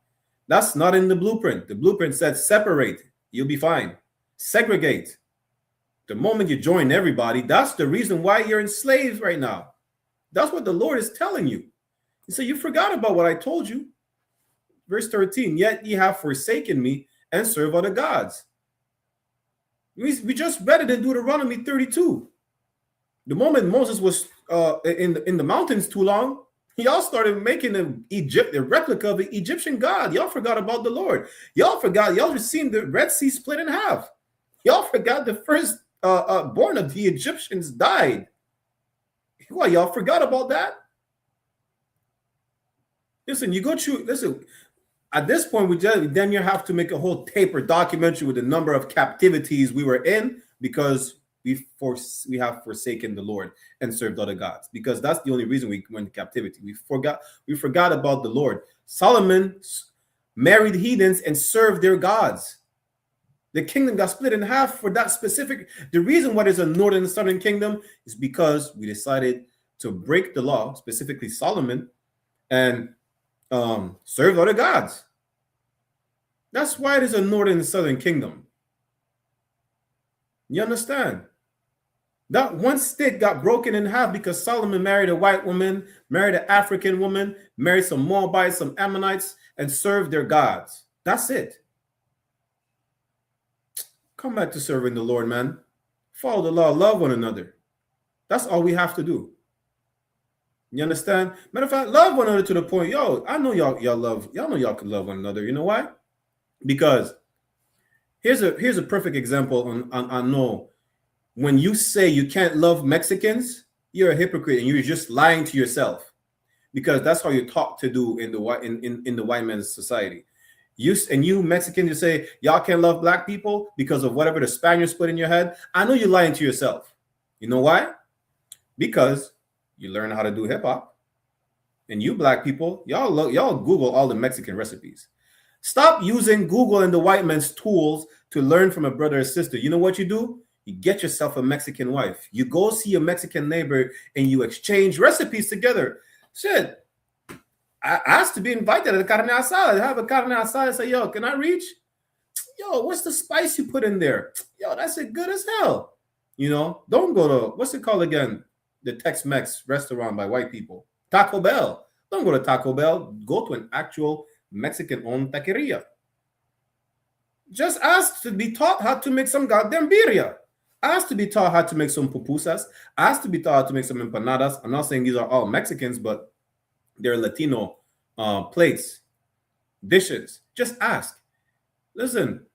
H: That's not in the blueprint. The blueprint said separate. You'll be fine. Segregate. The moment you join everybody, that's the reason why you're enslaved right now. That's what the Lord is telling you. He said, you forgot about what I told you. Verse 13, yet ye have forsaken me and serve other gods. We just read it in Deuteronomy 32. The moment Moses was in the mountains too long, y'all started making a replica of the Egyptian god. Y'all forgot about the Lord. Y'all just seen the Red Sea split in half. Y'all forgot the first born of the Egyptians died. What, y'all forgot about that? Listen, at this point, then you have to make a whole tape or documentary with the number of captivities we were in because we have forsaken the Lord and served other gods, because that's the only reason we went into captivity. We forgot about the Lord. Solomon married heathens and served their gods. The kingdom got split in half for that specific. The reason why there's a northern and southern kingdom is because we decided to break the law, specifically Solomon, and serve other gods. That's why there's a northern and southern kingdom. You understand? That one state got broken in half because Solomon married a white woman, married an African woman, married some Moabites, some Ammonites, and served their gods. That's it. Come back to serving the Lord, man. Follow the law, love one another. That's all we have to do. You understand? Matter of fact, love one another to the point, I know y'all know y'all can love one another. You know why? Because here's a perfect example I know. When you say you can't love Mexicans, you're a hypocrite and you're just lying to yourself, because that's how you're taught to do in the white man's society. You Mexicans, you say y'all can't love black people because of whatever the Spaniards put in your head. I know you're lying to yourself. You know why? Because you learn how to do hip hop, and you black people, y'all Google all the Mexican recipes. Stop using Google and the white man's tools to learn from a brother or sister. You know what you do? You get yourself a Mexican wife. You go see a Mexican neighbor and you exchange recipes together. Shit. I asked to be invited to the carne asada. I have a carne asada. Say, yo, can I reach? Yo, what's the spice you put in there? Yo, that's it good as hell. Don't go to, what's it called again? The Tex-Mex restaurant by white people. Taco Bell. Don't go to Taco Bell. Go to an actual Mexican-owned taqueria. Just ask to be taught how to make some goddamn birria. Ask to be taught how to make some pupusas. Ask to be taught how to make some empanadas. I'm not saying these are all Mexicans, but they're Latino plates, dishes. Just ask. Listen,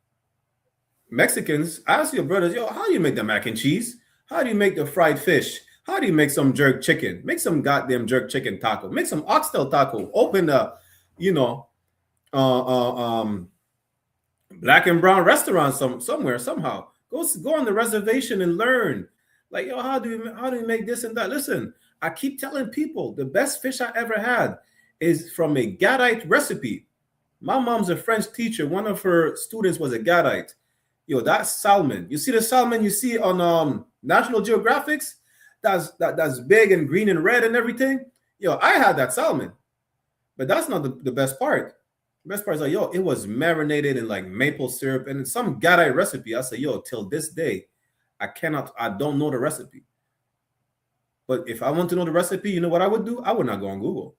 H: Mexicans, ask your brothers, yo, how do you make the mac and cheese? How do you make the fried fish? How do you make some jerk chicken? Make some goddamn jerk chicken taco. Make some oxtail taco. Open a, you know, black and brown restaurant somewhere somehow. Go on the reservation and learn. Like, yo, how do we make this and that? Listen, I keep telling people the best fish I ever had is from a Gadite recipe. My mom's a French teacher. One of her students was a Gadite. Yo, that's salmon. You see the salmon you see on National Geographics? That's big and green and red and everything. Yo, I had that salmon. But that's not the best part. The best part is like, yo, it was marinated in like maple syrup and some Gadite recipe. I say, yo, till this day, I don't know the recipe. But if I want to know the recipe, you know what I would do? I would not go on Google.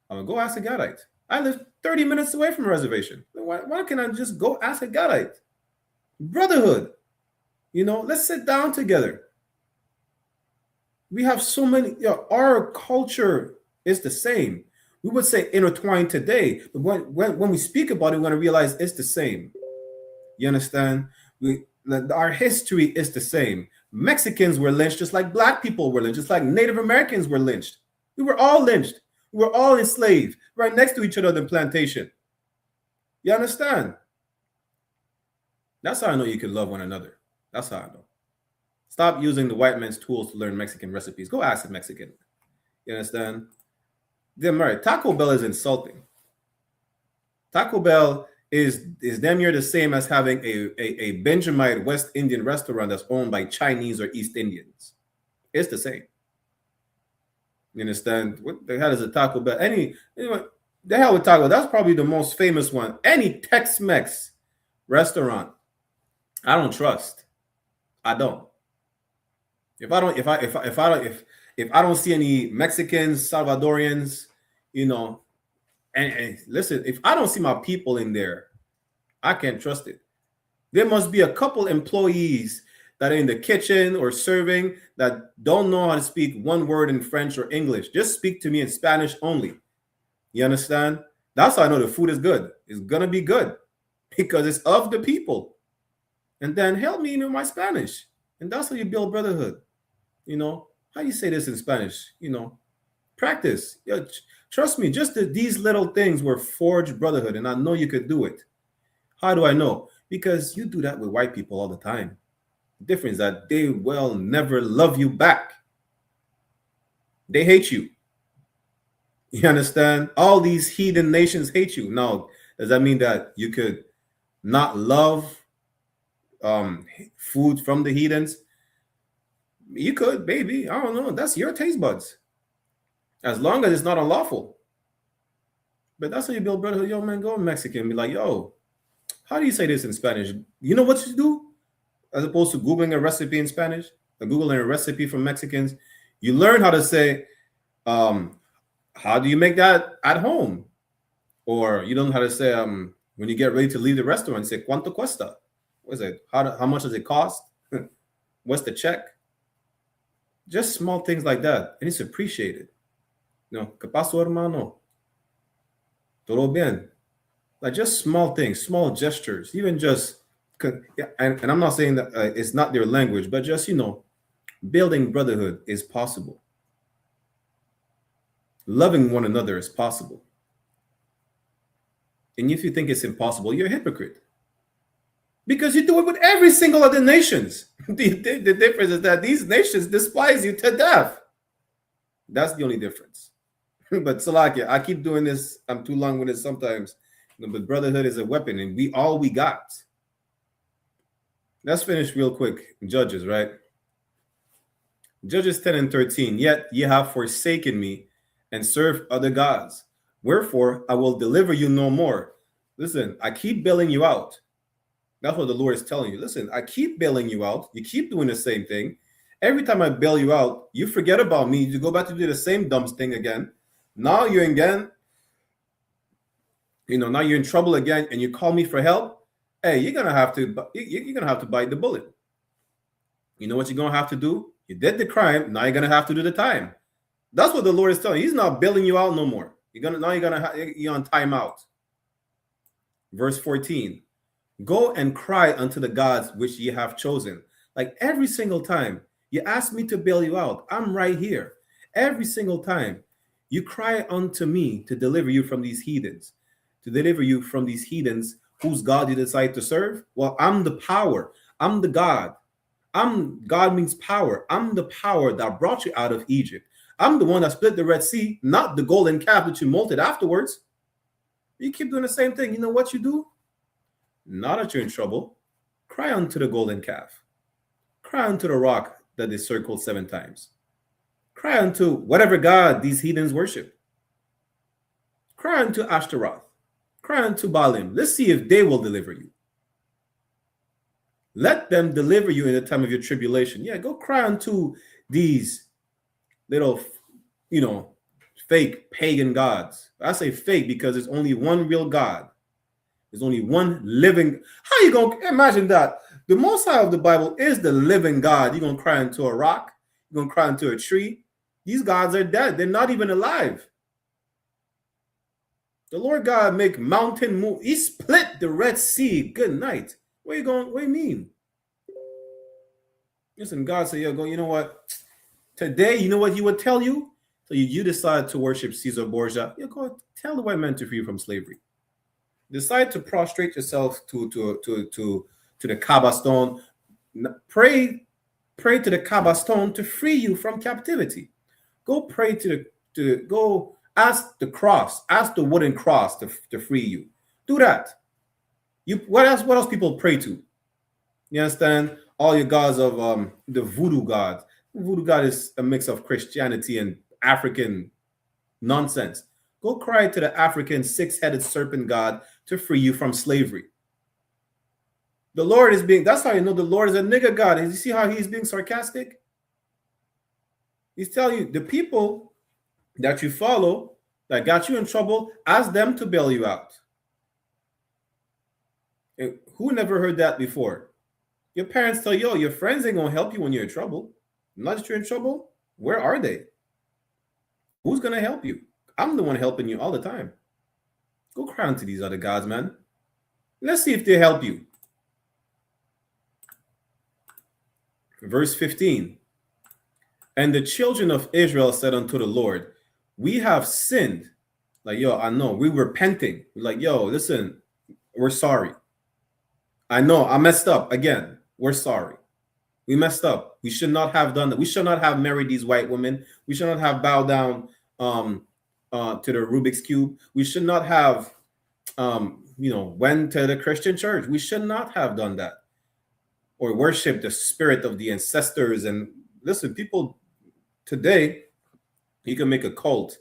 H: I would go ask a Gadite. I live 30 minutes away from a reservation. Why can't I just go ask a Gadite? Brotherhood. You know, let's sit down together. We have so many, our culture is the same. We would say intertwined today, but when we speak about it, we're going to realize it's the same. You understand? Our history is the same. Mexicans were lynched just like black people were lynched, just like Native Americans were lynched. We were all lynched. We were all enslaved right next to each other on the plantation. You understand? That's how I know you can love one another. That's how I know. Stop using the white man's tools to learn Mexican recipes. Go ask a Mexican. You understand? Damn right. Taco Bell is insulting. Taco Bell is damn near the same as having a Benjamite West Indian restaurant that's owned by Chinese or East Indians. It's the same. You understand? What the hell is a Taco Bell? The hell with Taco Bell? That's probably the most famous one. Any Tex-Mex restaurant, I don't trust. I don't. If I don't see any Mexicans, Salvadorians, you know, and listen, if I don't see my people in there, I can't trust it. There must be a couple employees that are in the kitchen or serving that don't know how to speak one word in French or English. Just speak to me in Spanish only. You understand? That's how I know the food is good. It's gonna be good because it's of the people. And then help me in my Spanish. And that's how you build brotherhood. You know, how do you say this in Spanish? You know, practice. Trust me, just these little things were forged brotherhood, and I know you could do it. How do I know? Because you do that with white people all the time. The difference is that they will never love you back. They hate you. You understand? All these heathen nations hate you. Now, does that mean that you could not love food from the heathens? You could, baby. I don't know. That's your taste buds. As long as it's not unlawful. But that's how you build brotherhood. Yo, man, go Mexican. Be like, yo, how do you say this in Spanish? You know what you do? As opposed to Googling a recipe in Spanish, or Googling a recipe from Mexicans, you learn how to say, how do you make that at home? Or you don't know how to say, when you get ready to leave the restaurant, say, ¿Cuánto cuesta? What is it? How much does it cost? What's the check? Just small things like that. And it's appreciated. You know, ¿Qué pasó, hermano? Todo bien. Like just small things, small gestures, even just, and I'm not saying that it's not their language, but just, you know, building brotherhood is possible. Loving one another is possible. And if you think it's impossible, you're a hypocrite. Because you do it with every single other nations. The difference is that these nations despise you to death. That's the only difference. But Salakia, I keep doing this. I'm too long with it sometimes. But brotherhood is a weapon, and we got. Let's finish real quick. Judges, right? Judges 10 and 13. Yet ye have forsaken me and served other gods. Wherefore I will deliver you no more. Listen, I keep bailing you out. That's what the Lord is telling you. Listen, I keep bailing you out. You keep doing the same thing. Every time I bail you out, you forget about me. You go back to do the same dumb thing again. Now you're again, you know, now you're in trouble again, and you call me for help. Hey, you're gonna have to bite the bullet. You know what you're gonna have to do? You did the crime. Now you're gonna have to do the time. That's what the Lord is telling you. He's not bailing you out no more. You're on timeout. Verse 14. Go and cry unto the gods which ye have chosen, Like every single time you ask me to bail you out, I'm right here. Every single time you cry unto me to deliver you from these heathens, to deliver you from these heathens whose God you decide to serve. Well, I'm the power. I'm the God. God means power. I'm the power that brought you out of Egypt. I'm the one that split the Red Sea, not the golden calf that you molted afterwards. You keep doing the same thing. You know what you do? Now that you're in trouble, cry unto the golden calf. Cry unto the rock that is circled 7 times. Cry unto whatever God these heathens worship. Cry unto Ashtaroth. Cry unto Baalim. Let's see if they will deliver you. Let them deliver you in the time of your tribulation. Yeah, go cry unto these little, fake pagan gods. I say fake because there's only one real God. There's only one living. How you going to imagine that? The Most High of the Bible is the living God. You're going to cry into a rock. You're going to cry into a tree. These gods are dead. They're not even alive. The Lord God make mountain move. He split the Red Sea. Good night. Where you going? What do you mean? Listen, God said, you know what? Today, you know what he would tell you? So you decide to worship Caesar Borgia. You go tell the white man to free you from slavery. Decide to prostrate yourself to the Kaaba stone. Pray to the Kaaba stone to free you from captivity. Go pray go ask the cross, ask the wooden cross to free you. Do that. What else people pray to? You understand? All your gods of the voodoo god. Voodoo god is a mix of Christianity and African nonsense. Go cry to the African 6-headed serpent god to free you from slavery. The Lord that's how you know the Lord is a nigger God. You see how he's being sarcastic? He's telling you, the people that you follow that got you in trouble, ask them to bail you out. Who never heard that before? Your parents tell you, your friends ain't going to help you when you're in trouble. Not that you're in trouble. Where are they? Who's going to help you? I'm the one helping you all the time. Go cry unto these other gods, man. Let's see if they help you. Verse 15. And the children of Israel said unto the Lord, we have sinned. Like, I know. We're repenting. We're like, listen, we're sorry. I know I messed up again. We're sorry. We messed up. We should not have done that. We should not have married these white women. We should not have bowed down to the Rubik's Cube. We should not have, went to the Christian church. We should not have done that. Or worship the spirit of the ancestors. And listen, people today, you can make a cult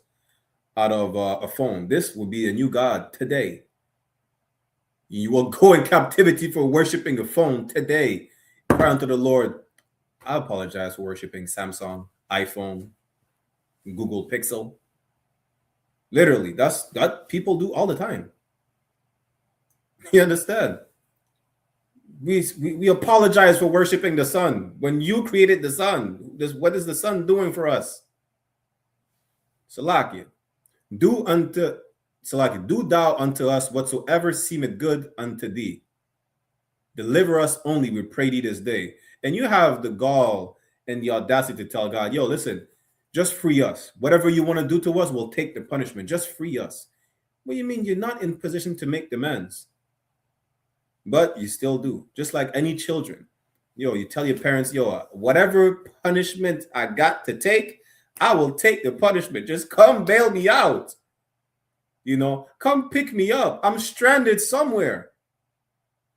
H: out of a phone. This will be a new God today. You will go in captivity for worshiping a phone today. Cry unto the Lord. I apologize for worshiping Samsung, iPhone, Google Pixel. Literally, that people do all the time. You understand? We apologize for worshiping the sun. When you created the sun, what is the sun doing for us? Salakia. Do thou unto us whatsoever seemeth good unto thee. Deliver us only, we pray thee this day. And you have the gall and the audacity to tell God, listen, just free us. Whatever you want to do to us, we'll take the punishment. Just free us. What do you mean? You're not in position to make demands. But you still do. Just like any children. You tell your parents, whatever punishment I got to take, I will take the punishment. Just come bail me out. Come pick me up. I'm stranded somewhere.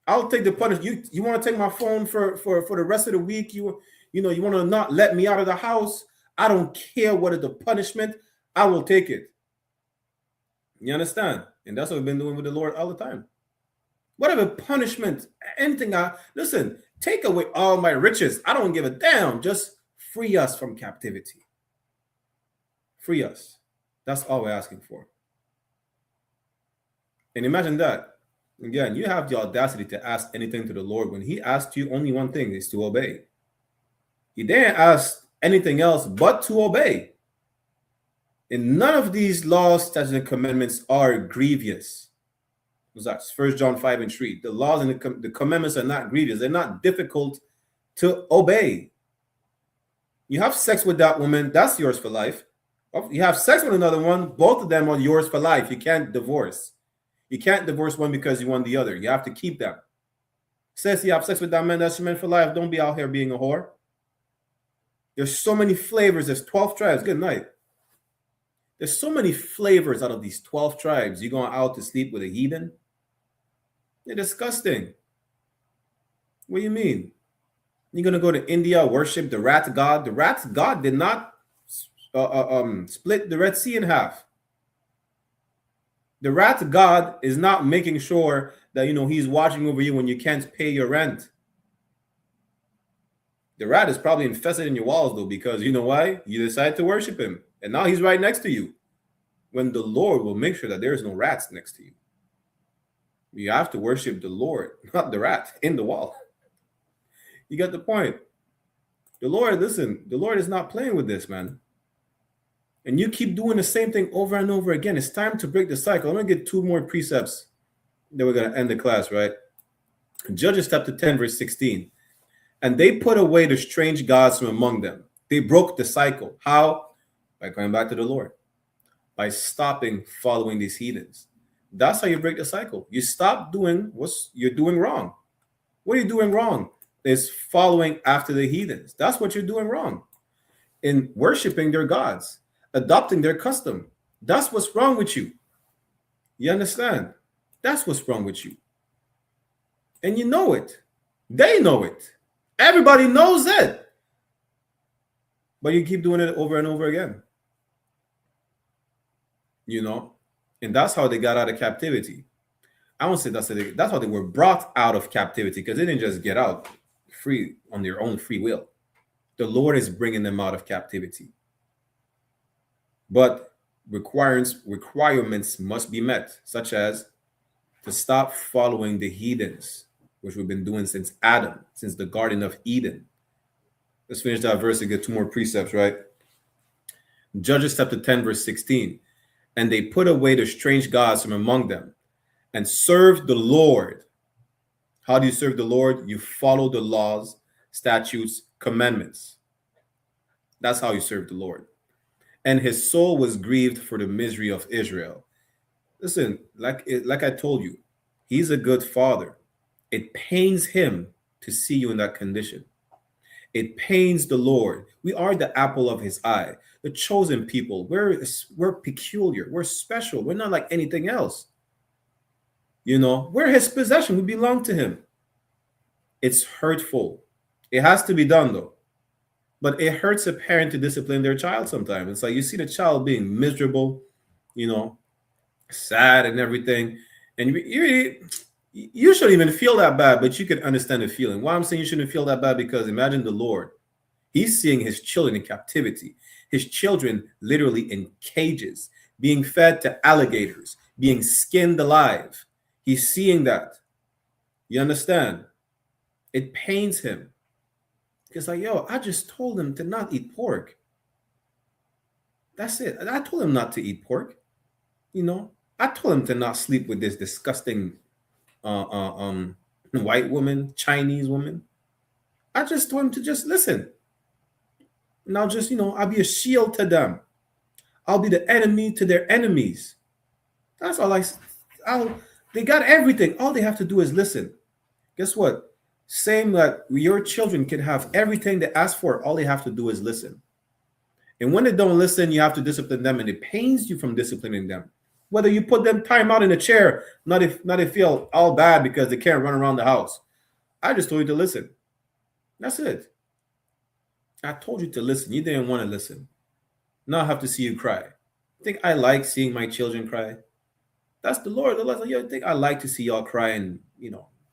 H: I'll take the punishment. You want to take my phone for the rest of the week? You want to not let me out of the house? I don't care what is the punishment. I will take it. You understand? And that's what we've been doing with the Lord all the time. Whatever punishment, anything. Listen, take away all my riches. I don't give a damn. Just free us from captivity. Free us. That's all we're asking for. And imagine that. Again, you have the audacity to ask anything to the Lord when he asked you only one thing is to obey. He didn't ask anything else but to obey. And none of these laws, statutes, and commandments are grievous. That's 1 John 5:3. The laws and the commandments are not grievous. They're not difficult to obey. You have sex with that woman, that's yours for life. You have sex with another one, both of them are yours for life. You can't divorce. You can't divorce one because you want the other. You have to keep them. Says you have sex with that man, that's your man for life. Don't be out here being a whore. There's so many flavors. There's 12 tribes. Good night. There's so many flavors out of these 12 tribes. You going out to sleep with a heathen? They're disgusting. What do you mean? You're going to go to India, worship the rat god. The rat god did not split the Red Sea in half. The rat god is not making sure that, he's watching over you when you can't pay your rent. The rat is probably infested in your walls, though, because you know why? You decide to worship him. And now he's right next to you. When the Lord will make sure that there is no rats next to you. You have to worship the Lord, not the rat in the wall. You get the point. The Lord, listen, the Lord is not playing with this, man. And you keep doing the same thing over and over again. It's time to break the cycle. I'm going to get 2 more precepts. Then we're going to end the class, right? Judges chapter 10, verse 16. And they put away the strange gods from among them. They broke the cycle. How? By going back to the Lord. By stopping following these heathens. That's how you break the cycle. You stop doing what you're doing wrong. What are you doing wrong? Is following after the heathens. That's what you're doing wrong. In worshiping their gods. Adopting their custom. That's what's wrong with you. You understand? That's what's wrong with you. And you know it. They know it. Everybody knows it. But you keep doing it over and over again. And that's how they got out of captivity. I won't say that's how they were brought out of captivity, because they didn't just get out free on their own free will. The Lord is bringing them out of captivity. But requirements must be met, such as to stop following the heathens, which we've been doing since Adam, since the Garden of Eden. Let's finish that verse and get 2 more precepts, right? Judges chapter 10, verse 16. And they put away the strange gods from among them and served the Lord. How do you serve the Lord? You follow the laws, statutes, commandments. That's how you serve the Lord. And his soul was grieved for the misery of Israel. Listen, like I told you, he's a good father. It pains him to see you in that condition. It pains the Lord. We are the apple of his eye, the chosen people. We're peculiar. We're special. We're not like anything else. We're his possession. We belong to him. It's hurtful. It has to be done, though. But it hurts a parent to discipline their child sometimes. It's like you see the child being miserable, sad and everything. And you shouldn't even feel that bad, but you can understand the feeling. Why I'm saying you shouldn't feel that bad, because imagine the Lord. He's seeing his children in captivity. His children literally in cages, being fed to alligators, being skinned alive. He's seeing that. You understand? It pains him. It's like, I just told him to not eat pork. That's it. I told him not to eat pork. I told him to not sleep with this disgusting white woman, Chinese woman. I just told him to just listen. And I'll just, I'll be a shield to them. I'll be the enemy to their enemies. That's all they got everything. All they have to do is listen. Guess what? Same that your children can have everything they ask for. All they have to do is listen. And when they don't listen, you have to discipline them, and it pains you from disciplining them. Whether you put them time out in a chair, not if they feel all bad because they can't run around the house. I just told you to listen. That's it. I told you to listen. You didn't want to listen. Now I have to see you cry. I think I like seeing my children cry. That's the Lord. The Lord's like, I think I like to see y'all cry and,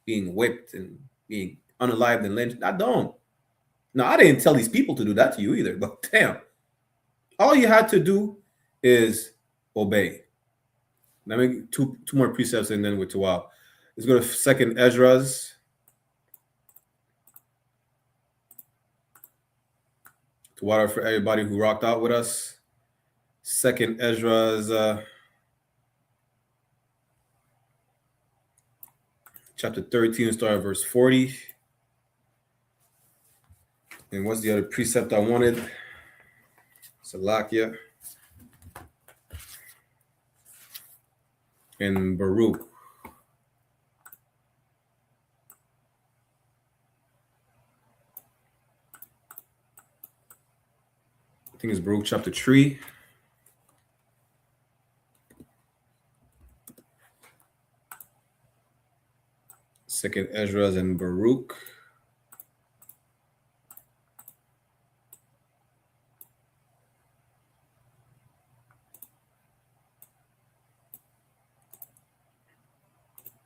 H: being whipped and being unalived and lynched. I don't. Now, I didn't tell these people to do that to you either, but damn. All you had to do is obey. Let me two more precepts and then we're to wow. Let's go to 2nd Ezra's. To water for everybody who rocked out with us. 2nd Ezra's chapter 13, start at verse 40. And what's the other precept I wanted? Salakia and Baruch. I think it's Baruch chapter 3. Second Ezra and Baruch.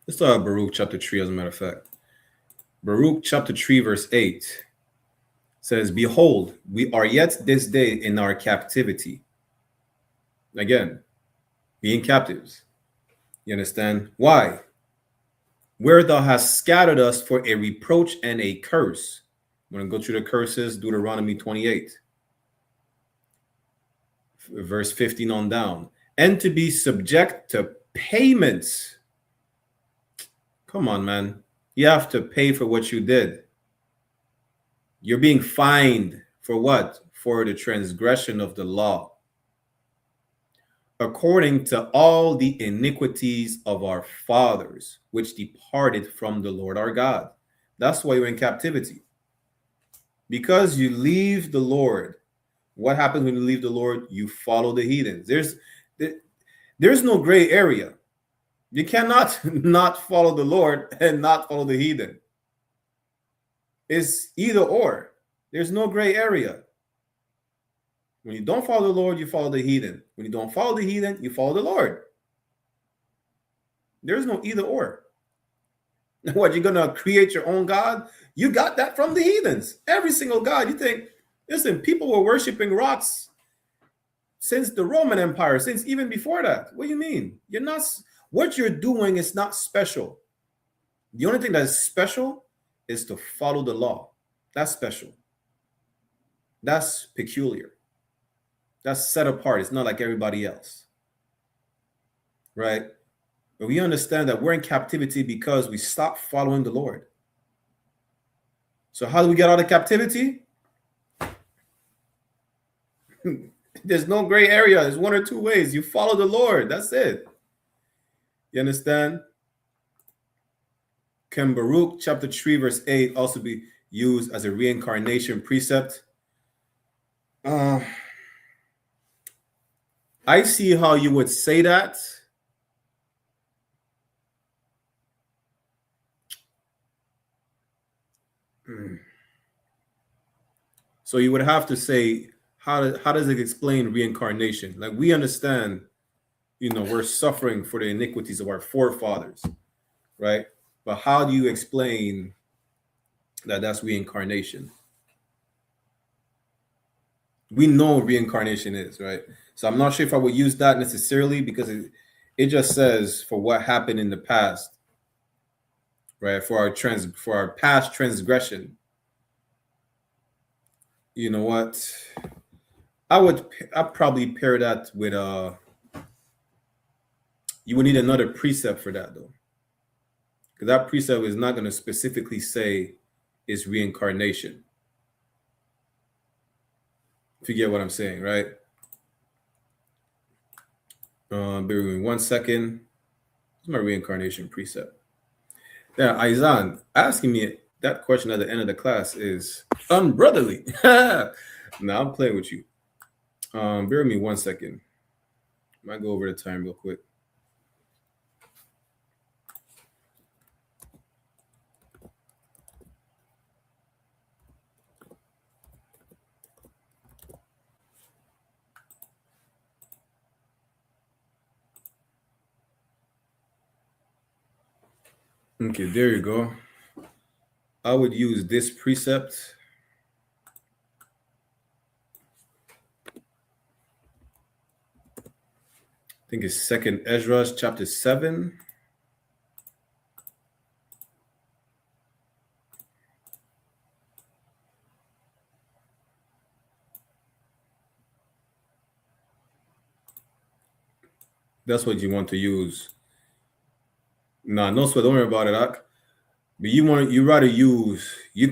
H: Let's start Baruch chapter 3, as a matter of fact. Baruch chapter 3, verse 8 says, "Behold, we are yet this day in our captivity." Again, being captives. You understand? Why? "Where thou hast scattered us for a reproach and a curse." I'm going to go through the curses, Deuteronomy 28, verse 15 on down. "And to be subject to payments." Come on, man. You have to pay for what you did. You're being fined for what? For the transgression of the law, "according to all the iniquities of our fathers, which departed from the Lord our God." That's why you're in captivity. Because you leave the Lord. What happens when you leave the Lord? You follow the heathens. There's no gray area. You cannot not follow the Lord and not follow the heathen. It's either or. There's no gray area. When you don't follow the Lord, you follow the heathen. When you don't follow the heathen, you follow the Lord. There's no either or. What, you're going to create your own God? You got that from the heathens. Every single God. You think, listen, people were worshiping rocks since the Roman Empire, since even before that. What do you mean? You're not, what you're doing is not special. The only thing that is special is to follow the law. That's special. That's peculiar. That's set apart. It's not like everybody else. Right? But we understand that we're in captivity because we stopped following the Lord. So how do we get out of captivity? There's no gray area. There's one or two ways. You follow the Lord. That's it. You understand? Can Baruch chapter 3 verse 8 also be used as a reincarnation precept? I see how you would say that. So you would have to say, how does it explain reincarnation? Like, we understand, we're suffering for the iniquities of our forefathers, right? But how do you explain that that's reincarnation? We know what reincarnation is, right? So I'm not sure if I would use that necessarily, because it just says for what happened in the past, right? For our past transgression. You know what? I'd probably pair that with you would need another precept for that, though, because that precept is not going to specifically say it's reincarnation. If you get what I'm saying, right? Bear with me 1 second. It's my reincarnation precept. Yeah, Aizan asking me that question at the end of the class is unbrotherly. Now I'm playing with you. Bear with me 1 second. Might go over the time real quick. Okay, there you go. I would use this precept. I think it's 2nd Ezra chapter 7. That's what you want to use. Nah, no sweat. Don't worry about it, Ak. But you rather use. You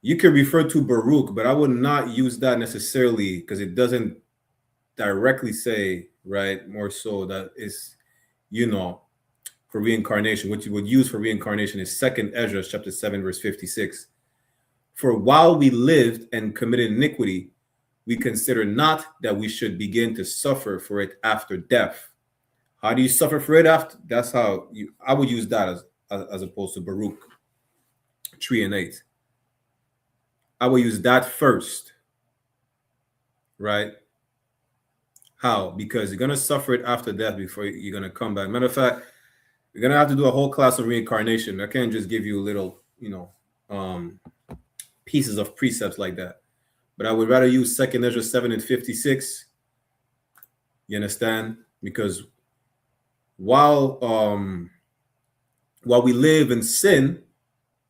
H: you can refer to Baruch, but I would not use that necessarily because it doesn't directly say, right, more so that is, for reincarnation. What you would use for reincarnation is 2nd Ezra chapter 7 verse 56. For while we lived and committed iniquity, we consider not that we should begin to suffer for it after death. How do you suffer for it after? That's how I would use that as opposed to Baruch 3 and 8. I will use that first, right? How? Because you're going to suffer it after death before you're going to come back. Matter of fact, you're going to have to do a whole class on reincarnation. I can't just give you little, pieces of precepts like that. But I would rather use 2nd Ezra 7 and 56. You understand? Because while we live in sin,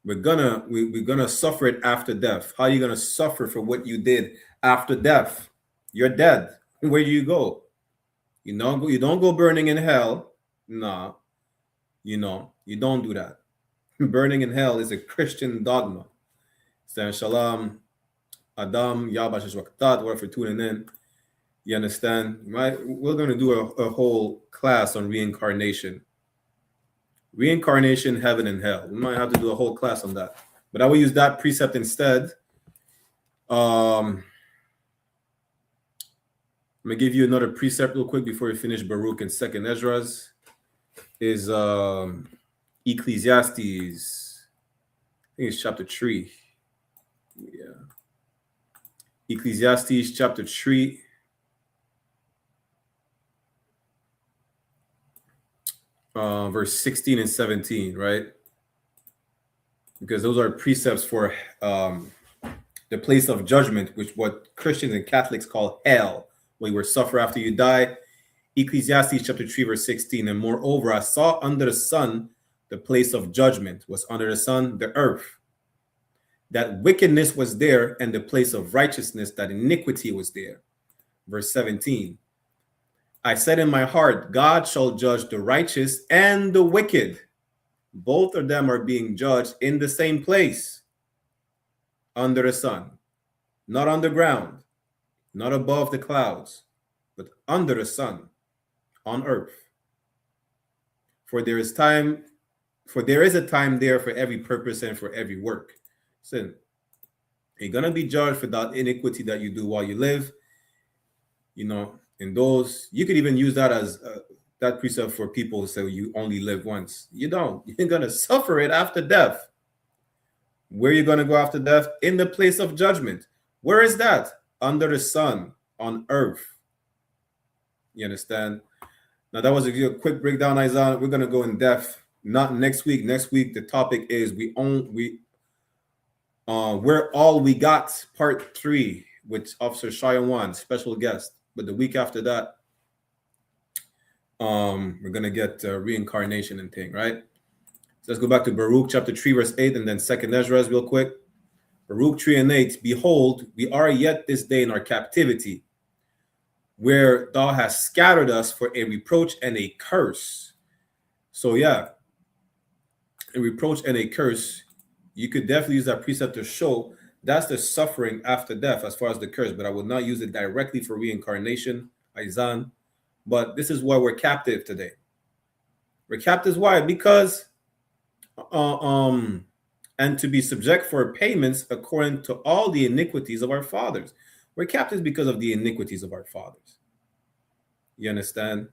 H: we're gonna suffer it after death. How are you gonna suffer for what you did after death? You're dead. Where do you go? You don't go burning in hell. No, you don't do that. Burning in hell is a Christian dogma. Saying Shalom, Adam, Yahweh Sheshwaktat, whatever, tuning in. You understand? Right? We're gonna do a whole class on reincarnation. Reincarnation, heaven and hell. We might have to do a whole class on that. But I will use that precept instead. I'm going to give you another precept real quick before we finish Baruch and 2nd Ezra's. Is Ecclesiastes. I think it's chapter 3. Yeah. Ecclesiastes chapter 3. Verse 16 and 17, right? Because those are precepts for the place of judgment, which what Christians and Catholics call hell, where you will suffer after you die. Ecclesiastes chapter 3, verse 16. And moreover, I saw under the sun the place of judgment. Was under the sun? The earth. That wickedness was there, and the place of righteousness, that iniquity was there. Verse 17. I said in my heart, God shall judge the righteous and the wicked. Both of them are being judged in the same place, under the sun, not on the ground, not above the clouds, but under the sun, on earth. For there is a time there for every purpose and for every work. So you're going to be judged for that iniquity that you do while you live, in those. You could even use that as that precept for people who say you only live once. You don't. You're going to suffer it after death. Where are you going to go after death? In the place of judgment. Where is that? Under the sun, on earth. You understand? Now that was a quick breakdown, Isaiah. We're going to go in depth. Not next week. Next week the topic is We're All We Got, part 3, with Officer Shayawan, special guest. But the week after that, we're gonna get reincarnation and thing, right? So let's go back to Baruch chapter 3, verse 8, and then 2nd Ezra real quick. Baruch 3 and 8. Behold, we are yet this day in our captivity, where thou hast scattered us for a reproach and a curse. So yeah, a reproach and a curse. You could definitely use that precept to show that's the suffering after death as far as the curse, but I would not use it directly for reincarnation, Aizan. But this is why we're captive today. We're captives. Why? Because and to be subject for payments according to all the iniquities of our fathers. We're captives because of the iniquities of our fathers. You understand?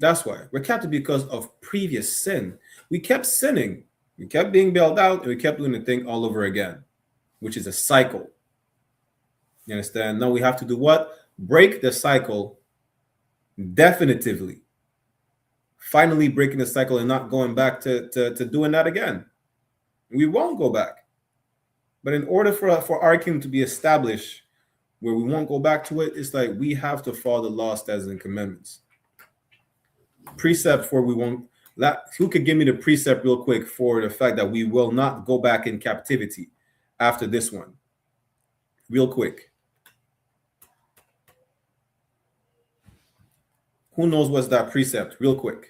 H: That's why we're captive, because of previous sin. We kept sinning. We kept being bailed out, and we kept doing the thing all over again, which is a cycle. You understand? Now we have to do what? Break the cycle definitively. Finally breaking the cycle and not going back to doing that again. We won't go back. But in order for our kingdom to be established where we won't go back to it, it's like we have to follow the law, statutes, and commandments. Precept for we won't. Who could give me the precept real quick for the fact that we will not go back in captivity after this one? Real quick. Who knows what's that precept? Real quick.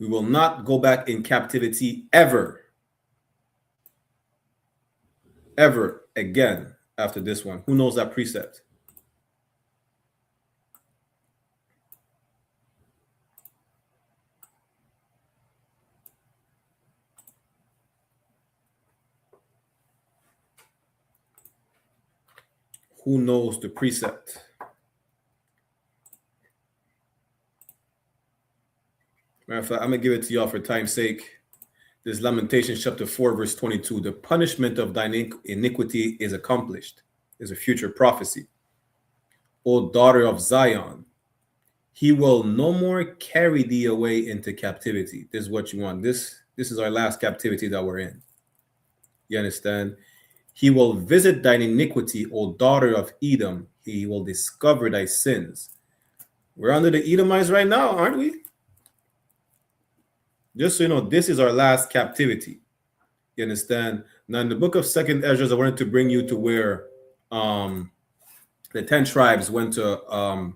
H: We will not go back in captivity ever. ever again after this one. Who knows that precept? Who knows the precept? Matter of fact, I'm going to give it to y'all for time's sake. This is Lamentations chapter 4, verse 22. The punishment of thine iniquity is accomplished. Is a future prophecy. O daughter of Zion, he will no more carry thee away into captivity. This is what you want. This is our last captivity that we're in. You understand? He will visit thine iniquity, O daughter of Edom. He will discover thy sins. We're under the Edomites right now, aren't we? Just so you know, this is our last captivity. You understand? Now, in the book of 2nd Ezra, I wanted to bring you to where the 10 tribes went to a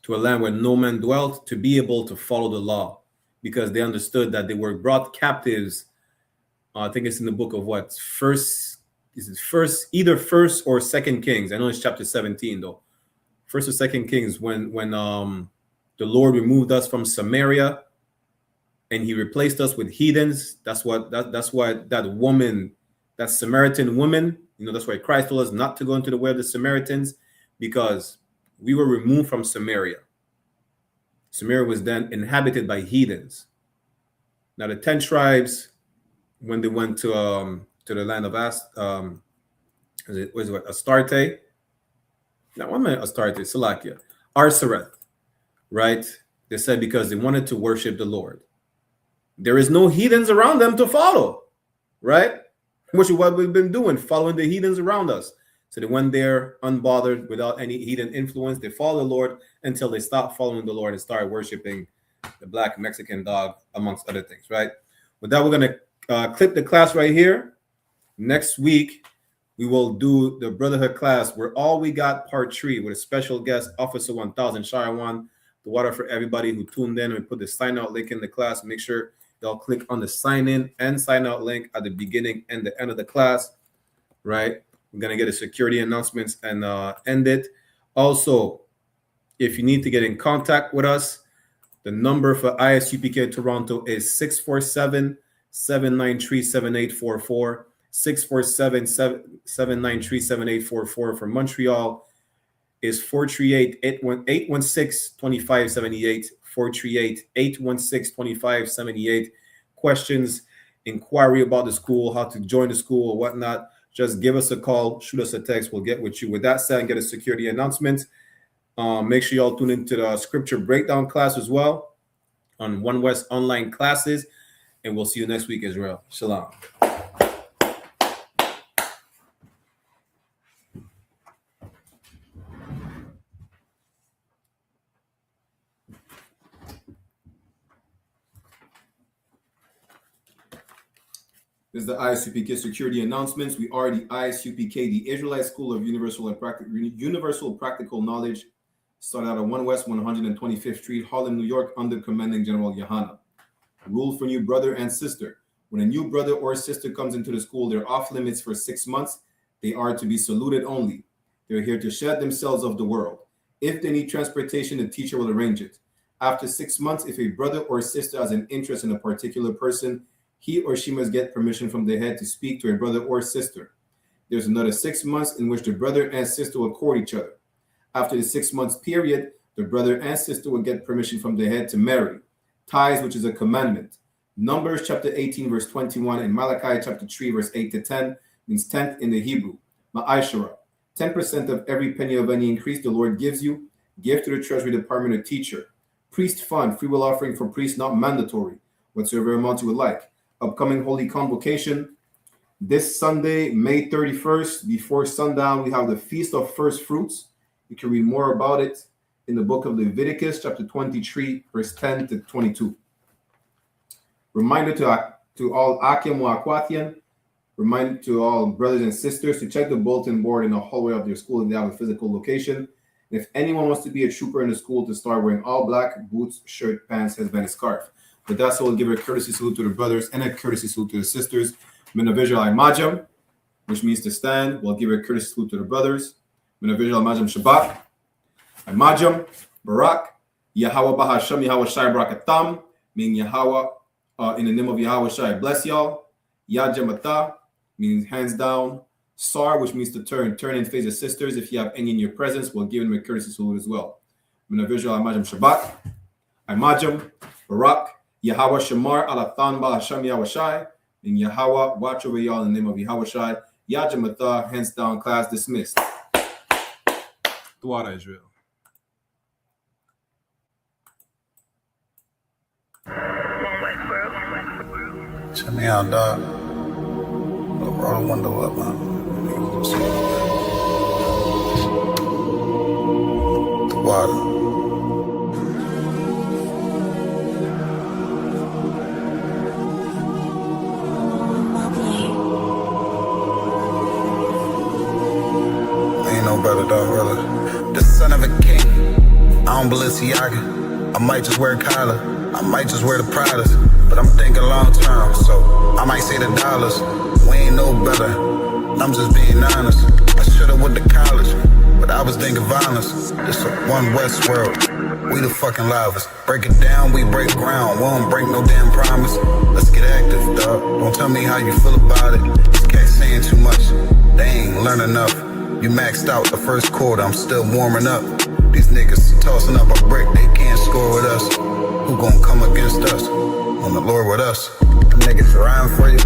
H: land where no man dwelt to be able to follow the law, because they understood that they were brought captives. I think it's in the book of what? Either first or second Kings. I know it's chapter 17 though. First or second Kings, when the Lord removed us from Samaria and he replaced us with heathens. That's why that woman, that Samaritan woman, that's why Christ told us not to go into the way of the Samaritans, because we were removed from Samaria. Samaria was then inhabited by heathens. Now the 10 tribes, when they went to the land of Astarte? No, one minute, Astarte, Salakia, Arsareth, right? They said because they wanted to worship the Lord. There is no heathens around them to follow, right? Which is what we've been doing, following the heathens around us. So they went there unbothered, without any heathen influence. They followed the Lord until they stopped following the Lord and started worshiping the black Mexican dog, amongst other things, right? With that, we're going to clip the class right here. Next week, we will do the Brotherhood class, where all we got part 3 with a special guest, Officer 1000 Sharawan, the water for everybody who tuned in. We put the sign out link in the class. Make sure y'all click on the sign in and sign out link at the beginning and the end of the class, right? We're going to get a security announcements and end it. Also, if you need to get in contact with us, the number for ISUPK Toronto is 647-793-7844. 647-793-7844. For Montreal is 438-816-2578. 438-816-2578. Questions, inquiry about the school, how to join the school or whatnot, just give us a call, shoot us a text. We'll get with you. With that said, get a security announcement. Make sure y'all tune into the scripture breakdown class as well on One West online classes. And we'll see you next week, Israel. Shalom. This is the ISUPK security announcements. We are the I.S.U.P.K, the Israelite School of Universal Practical Knowledge, started out at 1 West 125th Street, Harlem, New York, under Commanding General YAHANNA. Rule for new brother and sister. When a new brother or sister comes into the school, they're off limits for 6 months. They are to be saluted only. They're here to shed themselves of the world. If they need transportation, the teacher will arrange it. After 6 months, if a brother or sister has an interest in a particular person, he or she must get permission from the head to speak to a brother or sister. There's another 6 months in which the brother and sister will court each other. After the 6 months period, the brother and sister will get permission from the head to marry. Tithes, which is a commandment. Numbers chapter 18, verse 21, and Malachi chapter 3, verse 8 to 10 means tenth in the Hebrew. Ma'ashara, 10% of every penny of any increase the Lord gives you, give to the treasury department or teacher. Priest fund, free will offering for priests, not mandatory, whatsoever amount you would like. Upcoming Holy Convocation. This Sunday, May 31st, before sundown, we have the Feast of First Fruits. You can read more about it in the book of Leviticus, chapter 23, verse 10 to 22. Reminder to all Akim wa Akwathian, reminder to all brothers and sisters to check the bulletin board in the hallway of their school if they have a physical location. And if anyone wants to be a trooper in the school, to start wearing all black, boots, shirt, pants, headband, and scarf. But that's all. We'll give a courtesy salute to the brothers and a courtesy salute to the sisters. Mina visual imajam. which means to stand. We'll give a courteous salute to the brothers. Minavijal Majam Shabbat. Majam, Barak, Yahweh Bahasham, Yahweh Shai Barakatam, meaning Yahweh, in the name of Yahweh Shai, bless y'all. Yajamata means hands down. Sar, which means to turn and face the sisters. If you have any in your presence, we'll give them a courtesy salute as well. Minavijal Majam Shabbat. Majam, Barak, Yahweh Shamar, Alathan Bahasham, Yahweh Shai, and Yahweh, watch over y'all in the name of Yahweh Shai. Yajamata, hands down, class dismissed. Thwada Israel.
I: Check me out, dog. Roll the window up, man. The water. Ain't no better, dog, brother. The son of a king. I don't Balenciaga. I might just wear collar. I might just wear the Pradas. But I'm thinking long term, so I might say the dollars. We ain't no better, I'm just being honest. I should've went to college, but I was thinking violence. This a one West world, we the fucking livest. Break it down, we break ground, we don't break no damn promise. Let's get active, dog, don't tell me how you feel about it. These cats saying too much, they ain't learn enough. You maxed out the first quarter, I'm still warming up. These niggas tossing up a brick, they can't score with us. Who gon' come against us? On the Lord with us. Them niggas riding for you.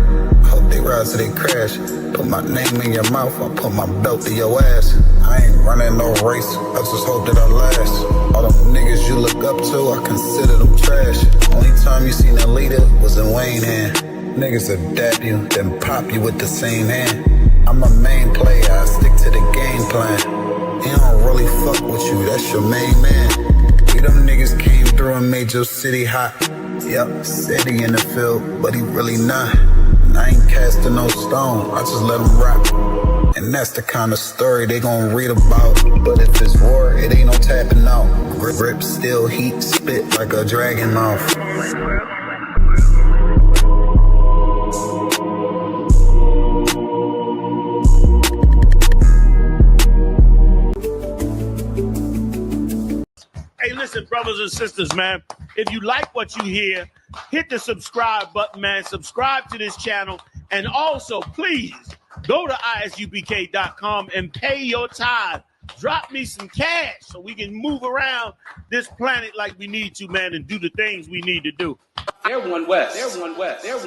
I: Hope they ride till they crash. Put my name in your mouth, I put my belt to your ass. I ain't running no race, I just hope that I last. All them niggas you look up to, I consider them trash. Only time you seen a leader was in Wayne hand. Niggas will dab you, then pop you with the same hand. I'm a main player, I stick to the game plan. He don't really fuck with you, that's your main man. We them niggas came through and made your city hot. Yep, said he in the field, but he really not. And I ain't casting no stone, I just let him rock. And that's the kind of story they gon' read about. But if it's war, it ain't no tapping out. Grip still heat, spit like a dragon mouth.
F: Hey, listen, brothers and sisters, man. If you like what you hear, hit the subscribe button, man. Subscribe to this channel. And also, please, go to isupk.com and pay your tithe. Drop me some cash so we can move around this planet like we need to, man, and do the things we need to do.
G: They're one West. They're one West. They're one